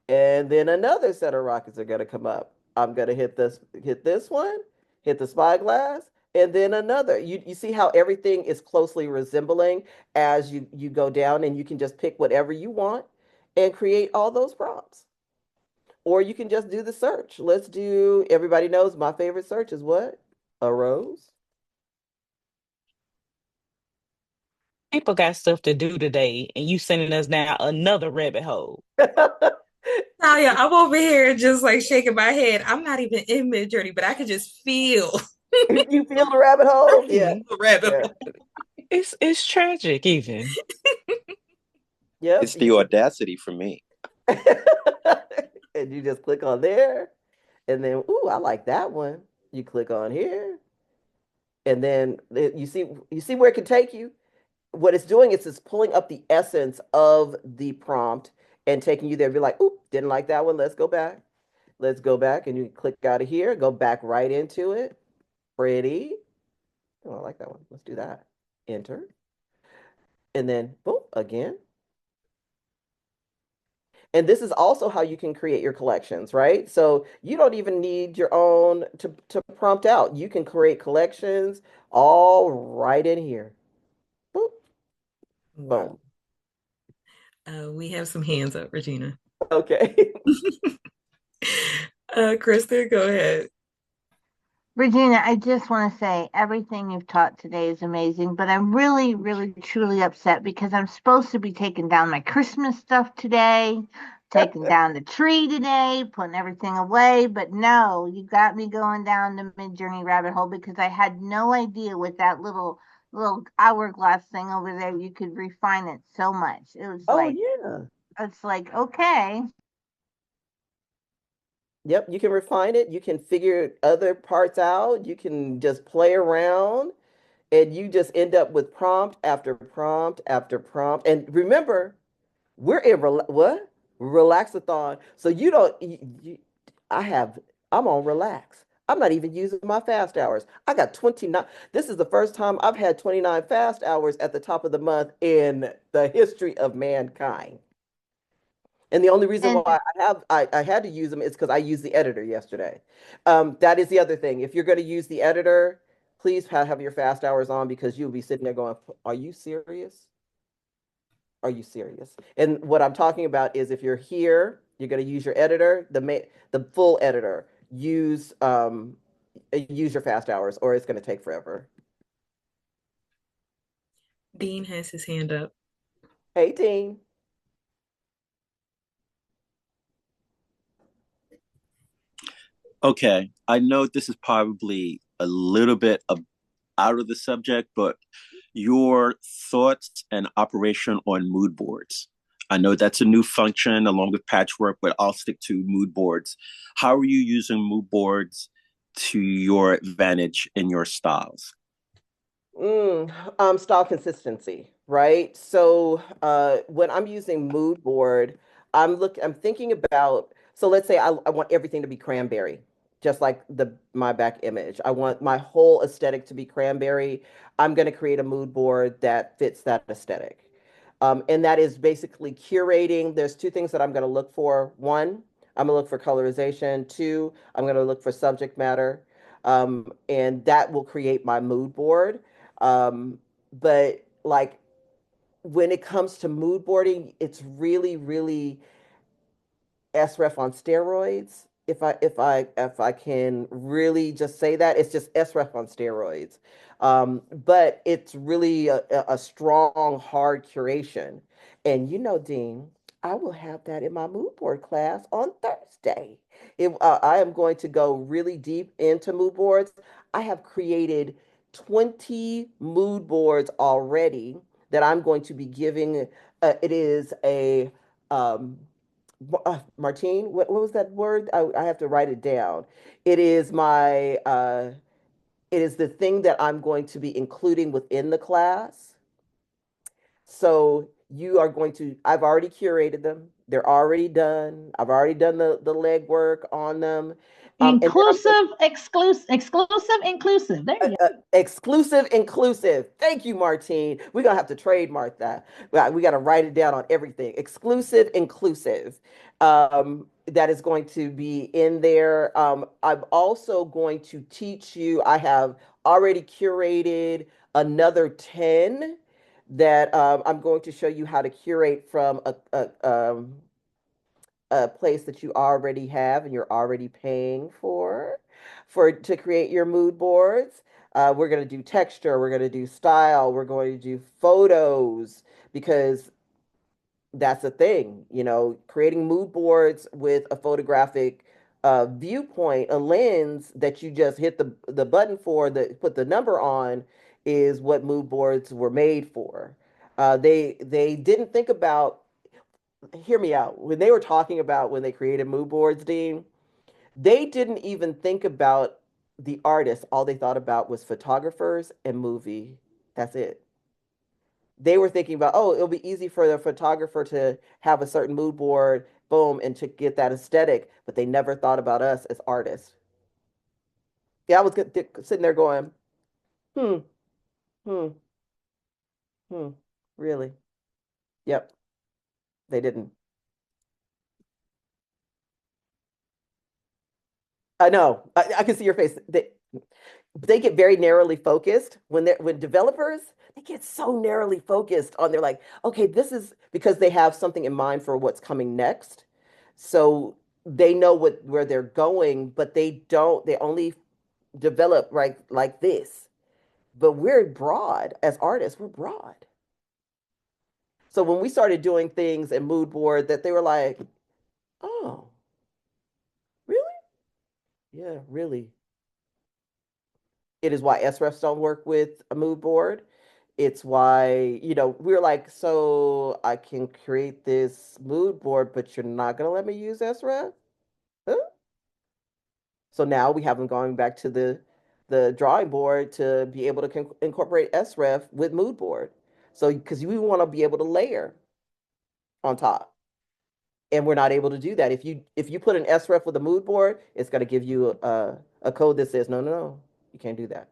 Speaker 3: and then another set of rockets are going to come up. I'm going to hit this one, hit the spyglass, and then another. You see how everything is closely resembling as you go down, and you can just pick whatever you want and create all those prompts. Or you can just do the search. Everybody knows my favorite search is what? A rose.
Speaker 6: People got stuff to do today, and you sending us down another rabbit hole.
Speaker 2: Tanya, I'm over here just like shaking my head. I'm not even in Midjourney, but I could just feel
Speaker 3: You feel the rabbit hole? Yeah.
Speaker 2: the rabbit
Speaker 3: Yeah.
Speaker 2: hole.
Speaker 6: It's tragic even.
Speaker 3: Yep.
Speaker 5: It's the audacity for me.
Speaker 3: And you just click on there, and then, ooh, I like that one. You click on here, and then you see where it can take you. What it's doing is it's pulling up the essence of the prompt and taking you there. Be like, ooh, didn't like that one. Let's go back. Let's go back, and you click out of here, go back right into it. Pretty. Oh, I like that one. Let's do that. Enter, and then boom, again. And this is also how you can create your collections, right? So you don't even need your own to prompt out. You can create collections all right in here. Boop,
Speaker 2: Wow.
Speaker 3: boom.
Speaker 2: We have some hands up, Regina.
Speaker 3: Okay.
Speaker 2: Krista, go ahead.
Speaker 4: Regina, I just want to say everything you've taught today is amazing, but I'm really, really, truly upset because I'm supposed to be taking down my Christmas stuff today, taking down the tree today, putting everything away. But no, you got me going down the Midjourney rabbit hole because I had no idea with that little hourglass thing over there, you could refine it so much. It was
Speaker 3: Oh,
Speaker 4: like,
Speaker 3: yeah.
Speaker 4: it's like, okay.
Speaker 3: Yep, you can refine it. You can figure other parts out. You can just play around, and you just end up with prompt after prompt after prompt. And remember, we're in what? Relaxathon. So you don't, I have, I'm on relax. I'm not even using my fast hours. I got 29. This is the first time I've had 29 fast hours at the top of the month in the history of mankind. And the only reason
Speaker 4: And
Speaker 3: why I had to use them is because I used the editor yesterday. That is the other thing. If you're going to use the editor, please have your fast hours on because you'll be sitting there going, "Are you serious? Are you serious?" And what I'm talking about is if you're here, you're going to use your editor, the full editor. Use your fast hours, or it's going to take forever.
Speaker 2: Dean has his hand up.
Speaker 3: Hey, team.
Speaker 5: Okay, I know this is probably a little bit out of the subject, but your thoughts and operation on mood boards. I know that's a new function along with patchwork, but I'll stick to mood boards. How are you using mood boards to your advantage in your styles?
Speaker 3: Style consistency, right? So when I'm using mood board, I'm thinking about, so let's say I want everything to be cranberry, just like my back image. I want my whole aesthetic to be cranberry. I'm going to create a mood board that fits that aesthetic. And that is basically curating. There's two things that I'm going to look for. One, I'm going to look for colorization. Two, I'm going to look for subject matter. And that will create my mood board. But like when it comes to mood boarding, it's really, really SREF on steroids. If I can really just say that, it's just SREF on steroids. But it's really a strong, hard curation. And Dean, I will have that in my mood board class on Thursday. I am going to go really deep into mood boards. I have created 20 mood boards already that I'm going to be giving. It is a Martine, what was that word? I have to write it down. It is it is the thing that I'm going to be including within the class. So I've already curated them. They're already done. I've already done the legwork on them. And then
Speaker 7: Inclusive, exclusive, inclusive. There you go.
Speaker 3: exclusive, inclusive. Thank you, Martine. We're gonna have to trademark that. We got to write it down on everything. Exclusive, inclusive. That is going to be in there. I'm also going to teach you. I have already curated another 10 that I'm going to show you how to curate from a place that you already have and you're already paying for to create your mood boards. We're going to do texture, we're going to do style, we're going to do photos because that's a thing, creating mood boards with a photographic viewpoint, a lens that you just hit the button for, put the number on, is what mood boards were made for. They didn't think about, hear me out, when they were talking about when they created mood boards, Dean, they didn't even think about the artists. All they thought about was photographers and movie. That's it. They were thinking about, oh, it'll be easy for the photographer to have a certain mood board, boom, and to get that aesthetic, but they never thought about us as artists. Yeah, I was sitting there going, hmm, hmm, hmm, really? Yep, they didn't. I know. I can see your face. They get very narrowly focused when developers, they get so narrowly focused on, they're like, okay, this is because they have something in mind for what's coming next. So they know where they're going, but they only develop right like this. But we're broad as artists, we're broad. So when we started doing things in mood board, that they were like, oh, really? Yeah, really. It is why SREFs don't work with a mood board. It's why, we're like, so I can create this mood board, but you're not going to let me use SREF? Huh? So now we have them going back to the drawing board to be able to incorporate SREF with mood board. So, because we want to be able to layer on top. And we're not able to do that. If you put an SREF with a mood board, it's going to give you a code that says, no, no, no, you can't do that.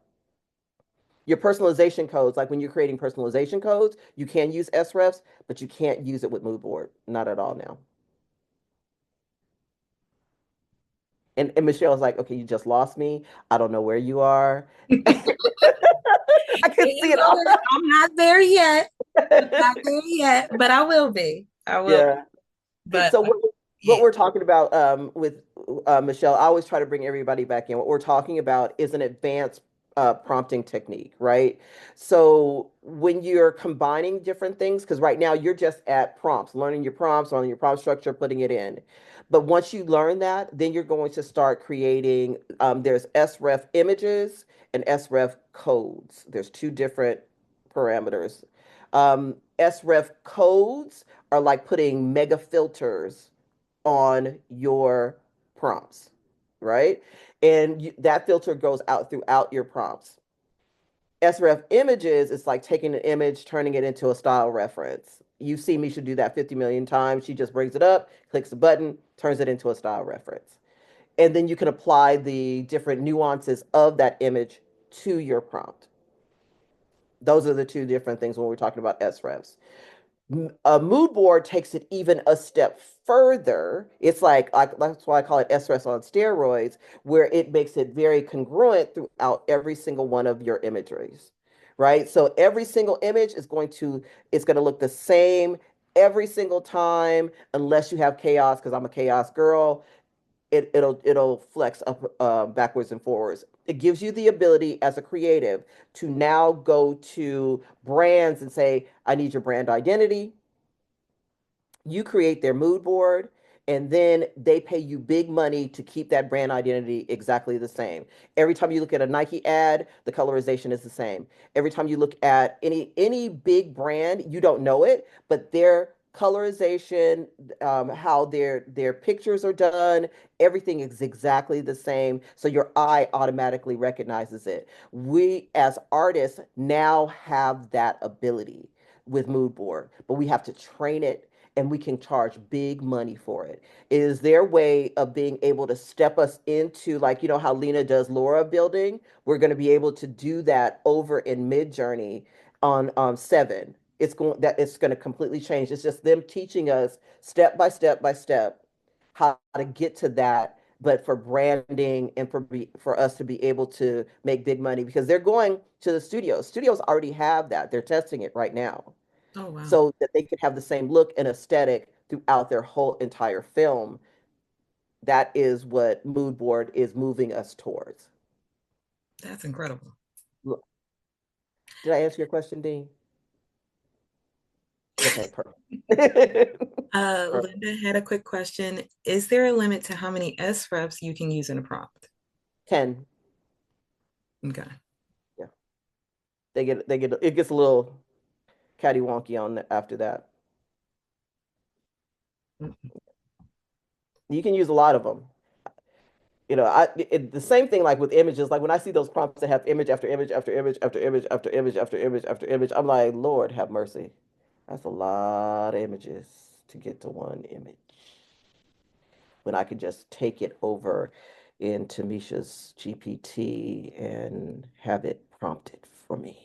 Speaker 3: Your personalization codes, like when you're creating personalization codes, you can use SREFs, but you can't use it with mood board. Not at all now. And Michelle's like, okay, you just lost me. I don't know where you are. I can see it all.
Speaker 2: I'm not there yet. I'm not there yet, but I will be. I will.
Speaker 3: Yeah.
Speaker 2: But
Speaker 3: So what we're talking about with Michelle, I always try to bring everybody back in. What we're talking about is an advanced prompting technique, right? So when you're combining different things, because right now you're just at prompts, learning your prompts, learning your prompt structure, putting it in. But once you learn that, then you're going to start creating, there's SREF images and SREF codes. There's two different parameters. SREF codes are like putting mega filters on your prompts, right? And that filter goes out throughout your prompts. SREF images is like taking an image, turning it into a style reference. You see me should do that 50 million times. She just brings it up, clicks the button, turns it into a style reference. And then you can apply the different nuances of that image to your prompt. Those are the two different things when we're talking about SREFs. A mood board takes it even a step further. It's like that's why I call it SRS on steroids, where it makes it very congruent throughout every single one of your imageries, right? So every single image it's going to look the same every single time, unless you have chaos, because I'm a chaos girl. It'll flex up, backwards and forwards. It gives you the ability as a creative to now go to brands and say, I need your brand identity. You create their mood board, and then they pay you big money to keep that brand identity exactly the same. Every time you look at a Nike ad, the colorization is the same. Every time you look at any big brand, you don't know it, but their colorization, how their pictures are done, everything is exactly the same. So your eye automatically recognizes it. We as artists now have that ability with mood board, but we have to train it, and we can charge big money for it. It is their way of being able to step us into, like, how Lena does Laura building. We're going to be able to do that over in Midjourney on 7. It's going to completely change. It's just them teaching us step by step by step how to get to that, but for branding and for us to be able to make big money, because they're going to the studios. Studios already have that. They're testing it right now.
Speaker 2: Oh, wow.
Speaker 3: So that they can have the same look and aesthetic throughout their whole entire film. That is what mood board is moving us towards.
Speaker 2: That's incredible.
Speaker 3: Did I answer your question, Dean? Okay, perfect. Perfect.
Speaker 2: Linda had a quick question. Is there a limit to how many SREFs you can use in a prompt?
Speaker 3: 10.
Speaker 2: Okay.
Speaker 3: Yeah. It gets a little catty-wonky after that. You can use a lot of them. The same thing like with images. Like when I see those prompts that have image after image after image after image after image after image after image, I'm like, Lord have mercy. That's a lot of images to get to one image. When I could just take it over into Misha's GPT and have it prompted for me.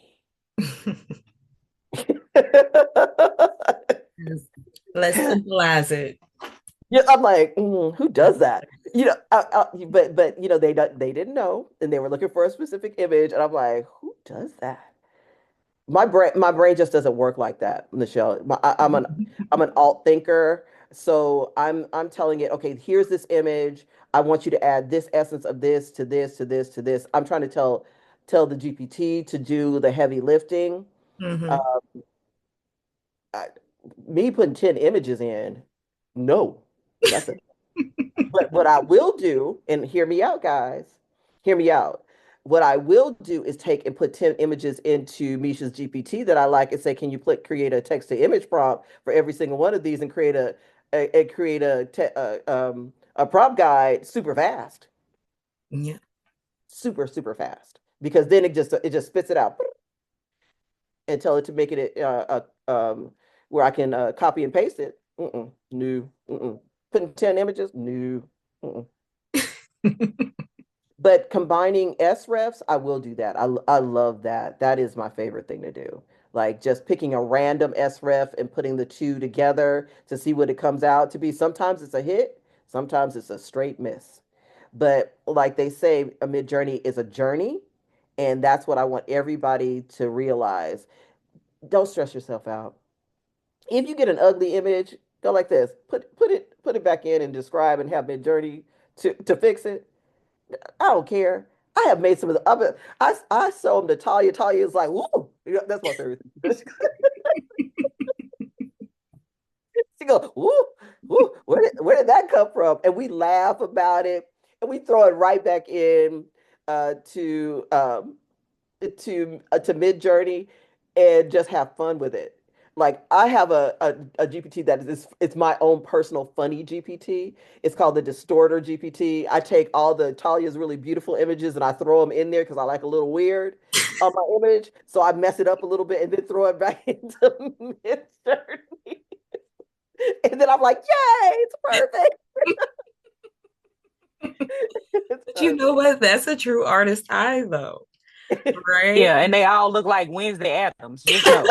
Speaker 2: Let's symbolize it.
Speaker 3: Yeah, I'm like, who does that? But they didn't know, and they were looking for a specific image, and I'm like, who does that? My brain just doesn't work like that, Michelle. I'm an alt thinker, so I'm telling it, okay, here's this image. I want you to add this essence of this to this to this to this. I'm trying to tell the GPT to do the heavy lifting. Uh,
Speaker 2: Mhm.
Speaker 3: I, Me putting 10 images in, no, that's a but what I will do, and hear me out, guys, hear me out. What I will do is take and put 10 images into Misha's GPT that I like and say, can you create a text to image prompt for every single one of these and create a prompt guide super fast,
Speaker 2: Yeah.
Speaker 3: super, super fast. Because then it just spits it out and tell it to make it where I can copy and paste it. New. Putting 10 images? New. But combining SREFs, I will do that. I love that. That is my favorite thing to do. Like just picking a random SREF and putting the two together to see what it comes out to be. Sometimes it's a hit, sometimes it's a straight miss. But like they say, a mid-journey is a journey, and that's what I want everybody to realize. Don't stress yourself out. If you get an ugly image, go like this. Put it back in and describe and have mid-journey to fix it. I don't care. I have made some of the other. I show them to Talia. Talia is like, woo. That's my favorite thing. She goes, woo, woo. Where did that come from? And we laugh about it, and we throw it right back in uh, to um, to Midjourney and just have fun with it. Like I have a GPT that is it's my own personal funny GPT. It's called the Distorter GPT. I take all the Talia's really beautiful images and I throw them in there because I like a little weird on my image. So I mess it up a little bit and then throw it back into Midjourney. And then I'm like, yay, it's perfect. It's
Speaker 2: But you know
Speaker 3: perfect.
Speaker 2: what? That's a true artist eye, though, right?
Speaker 6: Yeah, and they all look like Wednesday Adams. Just know.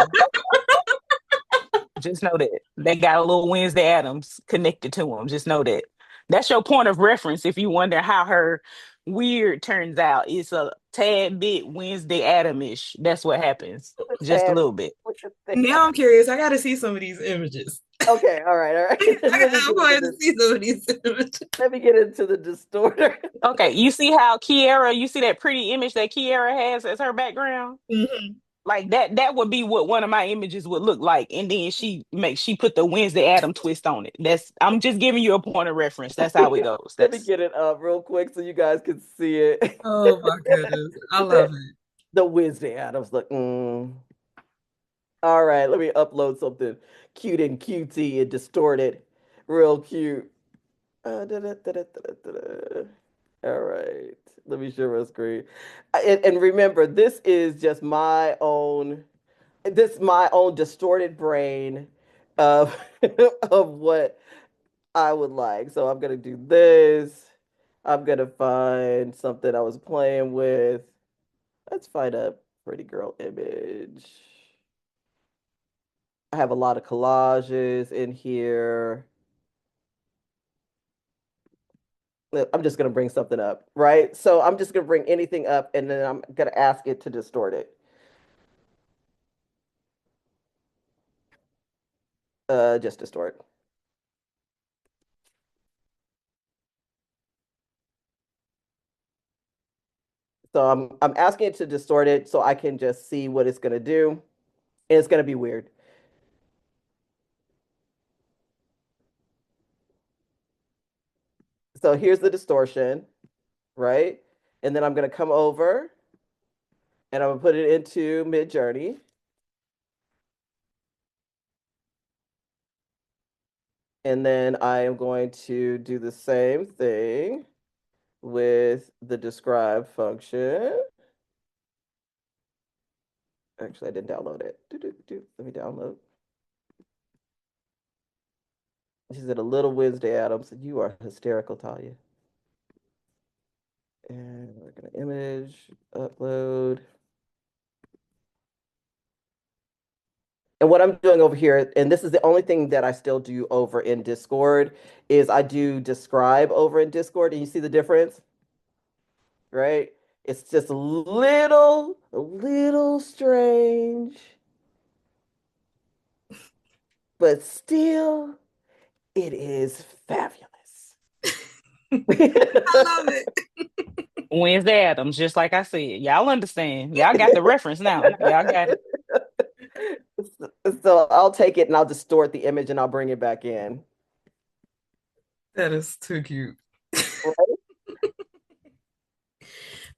Speaker 6: Just know that. They got a little Wednesday Adams connected to them. Just know that. That's your point of reference if you wonder how her weird turns out. It's a tad bit Wednesday Adamish. That's what happens.
Speaker 3: Look at
Speaker 6: Just a
Speaker 3: Tad.
Speaker 6: little bit.
Speaker 3: Look at that.
Speaker 2: Now I'm curious. I got to see some of these images.
Speaker 3: Okay, all right, all right. Let me
Speaker 2: I'm
Speaker 3: get into
Speaker 2: going to
Speaker 3: this.
Speaker 2: see some of these images.
Speaker 3: Let me get into the distorter.
Speaker 6: Okay, you see how Kiara, you see that pretty image that Kiara has as her background?
Speaker 2: Mhm.
Speaker 6: Like that would be what one of my images would look like. And then she put the Wednesday Adam twist on it. That's I'm just giving you a point of reference. That's how it goes.
Speaker 3: Let me
Speaker 6: That's
Speaker 3: get it up real quick so you guys can see it.
Speaker 2: Oh my goodness. I love
Speaker 3: the,
Speaker 2: it.
Speaker 3: the Wednesday Adams look. All right, let me upload something cute and cutesy and distorted. Real cute. Da. All right, let me share my screen. And remember, this my own distorted brain of of what I would like. So I'm gonna do this. I'm gonna find something I was playing with. Let's find a pretty girl image. I have a lot of collages in here. I'm just gonna bring something up, right? So I'm just gonna bring anything up and then I'm gonna ask it to distort it. Just distort. So I'm asking it to distort it so I can just see what it's gonna do. And it's gonna be weird. So here's the distortion, right? And then I'm going to come over and I'm going to put it into Midjourney. And then I am going to do the same thing with the describe function. Actually, I didn't download it. Let me download. She said, a little Wednesday Adams. You are hysterical, Talia. And we're going to image, upload. And what I'm doing over here, and this is the only thing that I still do over in Discord, is I do describe over in Discord. And you see the difference, right? It's just a little strange, but still, it is fabulous.
Speaker 2: I love it.
Speaker 6: Wednesday Adams, just like I said. Y'all understand. Y'all got the reference now. Y'all got it.
Speaker 3: So I'll take it and I'll distort the image and I'll bring it back in.
Speaker 2: That is too cute.
Speaker 3: Right?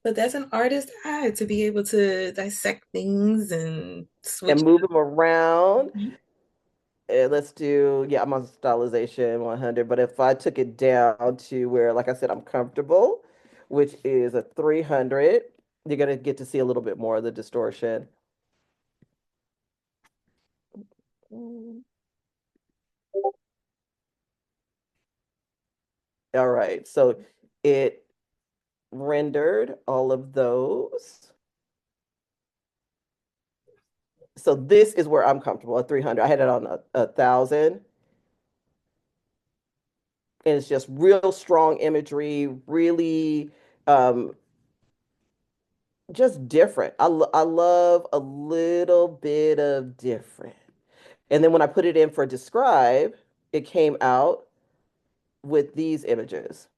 Speaker 2: But that's an artist eye to be able to dissect things and switch
Speaker 3: And move them around.
Speaker 2: Mhm.
Speaker 3: And let's do, yeah, I'm on stylization 100, but if I took it down to where, like I said, I'm comfortable, which is a 300, you're going to get to see a little bit more of the distortion. All right, so it rendered all of those. So this is where I'm comfortable at 300. I had it on 1,000. And it's just real strong imagery, really just different. I love a little bit of different. And then when I put it in for describe, it came out with these images.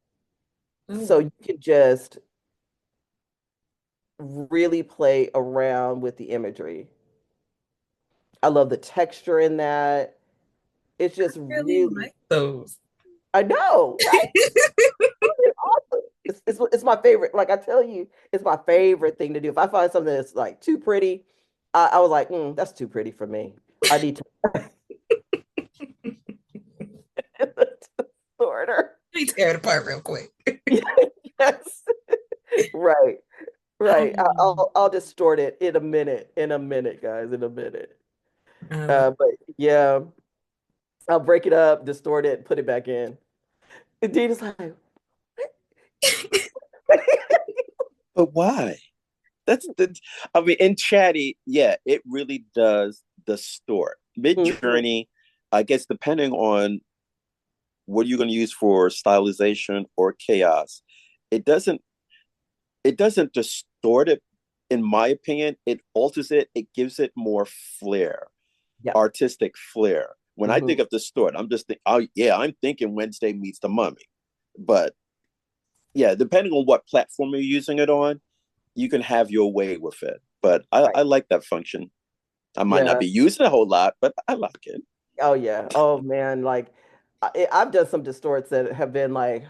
Speaker 3: So
Speaker 2: Oh,
Speaker 3: you can just really play around with the imagery. I love the texture in that. It's just
Speaker 2: I really
Speaker 3: really,
Speaker 2: like those.
Speaker 3: I know, right? It's awesome. It's my favorite. Like I tell you, it's my favorite thing to do. If I find something that's like too pretty, I was like, that's too pretty for me. I need to order.
Speaker 2: Let me tear it apart real quick.
Speaker 3: Yes. Right. Right.
Speaker 2: Um,
Speaker 3: I'll distort it in a minute. In a minute, guys. In a minute.
Speaker 2: um,
Speaker 3: But yeah, I'll break it up, distort it, put it back in. And Dean is like,
Speaker 5: But why? That's the, I mean, in Chatty, yeah, it really does distort.
Speaker 3: Mhm.
Speaker 5: Midjourney, I guess, depending on what you're going to use for stylization or chaos, it doesn't it doesn't distort it. In my opinion, it alters it. It gives it more flair,
Speaker 3: Yeah.
Speaker 5: artistic flair. When I think
Speaker 3: Mhm.
Speaker 5: of distort, I'm just oh yeah, I'm thinking Wednesday meets the Mummy. But yeah, depending on what platform you're using it on, you can have your way with it. But
Speaker 3: Right.
Speaker 5: I like that function. I might not
Speaker 3: Yeah.
Speaker 5: be using it a whole lot, but I like it.
Speaker 3: Oh yeah. Oh man. Like I've done some distorts that have been like,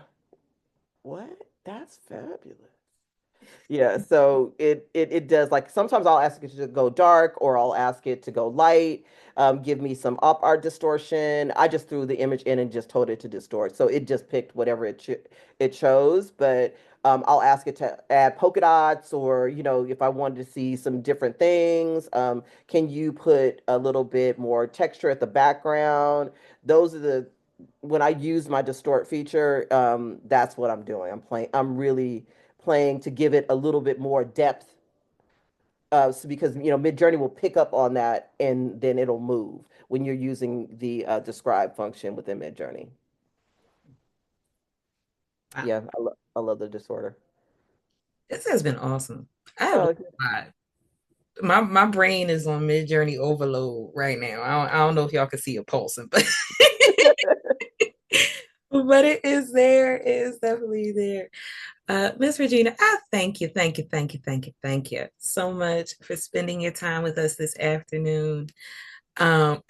Speaker 3: what? That's fabulous. Yeah, so it does, like sometimes I'll ask it to go dark or I'll ask it to go light, give me some op art distortion. I just threw the image in and just told it to distort. So it just picked whatever it chose, but I'll ask it to add polka dots or if I wanted to see some different things, can you put a little bit more texture at the background? Those are the when I use my distort feature, that's what I'm doing. I'm really playing to give it a little bit more depth. So because Midjourney will pick up on that and then it'll move when you're using the describe function within Midjourney.
Speaker 2: wow.
Speaker 3: Yeah, I love the disorder.
Speaker 2: This has been awesome. I have a
Speaker 3: Oh,
Speaker 2: lot. My brain is on mid-journey overload right now. I don't know if y'all can see a pulsing, but but it is there. It is definitely there. Miss Regina, I thank you, thank you, thank you, thank you, thank you so much for spending your time with us this afternoon. Um,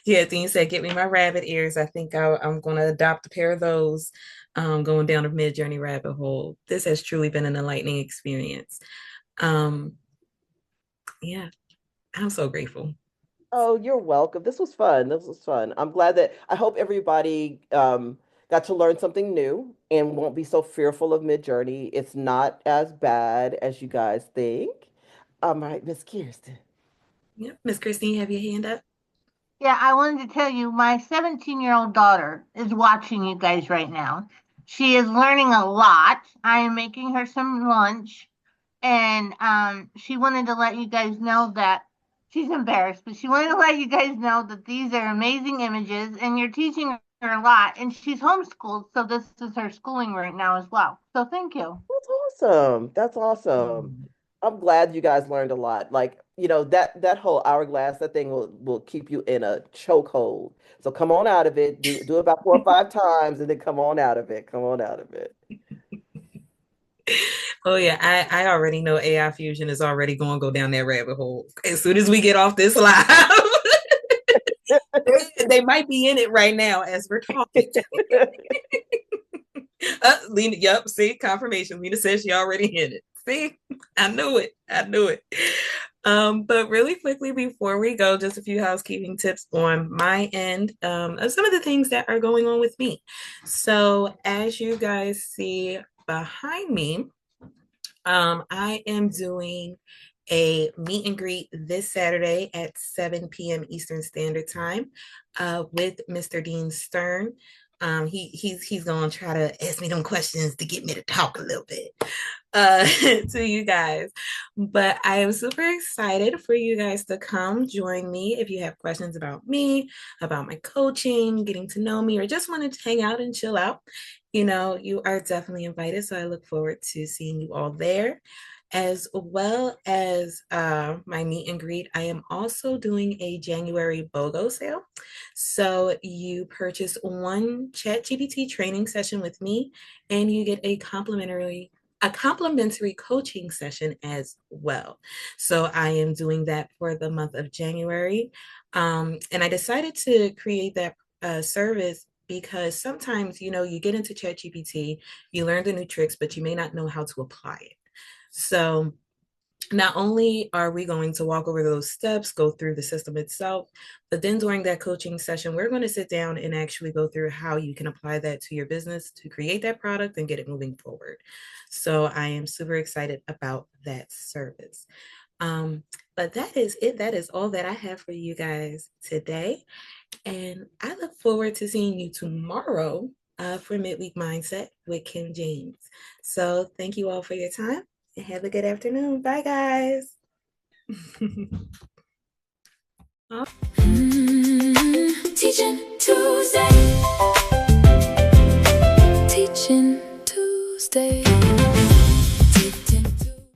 Speaker 2: Yeah, Dean said, get me my rabbit ears. I think I'm going to adopt a pair of those going down a Midjourney rabbit hole. This has truly been an enlightening experience. Um, yeah, I'm so grateful.
Speaker 3: Oh, you're welcome. This was fun. This was fun. I hope everybody got to learn something new and won't be so fearful of Midjourney. It's not as bad as you guys think. All right, Miss Kirsten.
Speaker 2: Yep. Miss Christine, have your hand up?
Speaker 4: Yeah, I wanted to tell you, my 17-year-old daughter is watching you guys right now. She is learning a lot. I am making her some lunch, and she wanted to let you guys know that she's embarrassed, but she wanted to let you guys know that these are amazing images, and you're teaching her a lot. And she's homeschooled, so this is her schooling right now as well. So thank you.
Speaker 3: That's awesome. That's awesome.
Speaker 2: Mm.
Speaker 3: I'm glad you guys learned a lot. Like, that whole hourglass, that thing will keep you in a chokehold. So come on out of it. Do it about 4 or 5 times and then come on out of it. Come on out of it.
Speaker 2: Oh yeah, I already know AI Fusion is already going to go down that rabbit hole as soon as we get off this live. They might be in it right now as we're talking. Lena, yep, see, confirmation. Lena says she already in it. See, I knew it. I knew it. But really quickly before we go, just a few housekeeping tips on my end of some of the things that are going on with me. So as you guys see behind me, I am doing a meet and greet this Saturday at 7 p.m. Eastern Standard Time with Mr. Dean Stern. He's gonna try to ask me them questions to get me to talk a little bit to you guys. But I am super excited for you guys to come join me if you have questions about me, about my coaching, getting to know me, or just wanted to hang out and chill out. You are definitely invited. So I look forward to seeing you all there. As well as my meet and greet, I am also doing a January BOGO sale. So you purchase one ChatGPT training session with me, and you get a complimentary coaching session as well. So I am doing that for the month of January. And I decided to create that service because sometimes, you get into ChatGPT, you learn the new tricks, but you may not know how to apply it. So not only are we going to walk over those steps, go through the system itself, but then during that coaching session, we're going to sit down and actually go through how you can apply that to your business to create that product and get it moving forward. So I am super excited about that service. But that is it. That is all that I have for you guys today. And I look forward to seeing you tomorrow for Midweek Mindset with Kim James. So thank you all for your time and have a good afternoon. Bye, guys.
Speaker 1: Teaching Tuesday. Teaching Tuesday.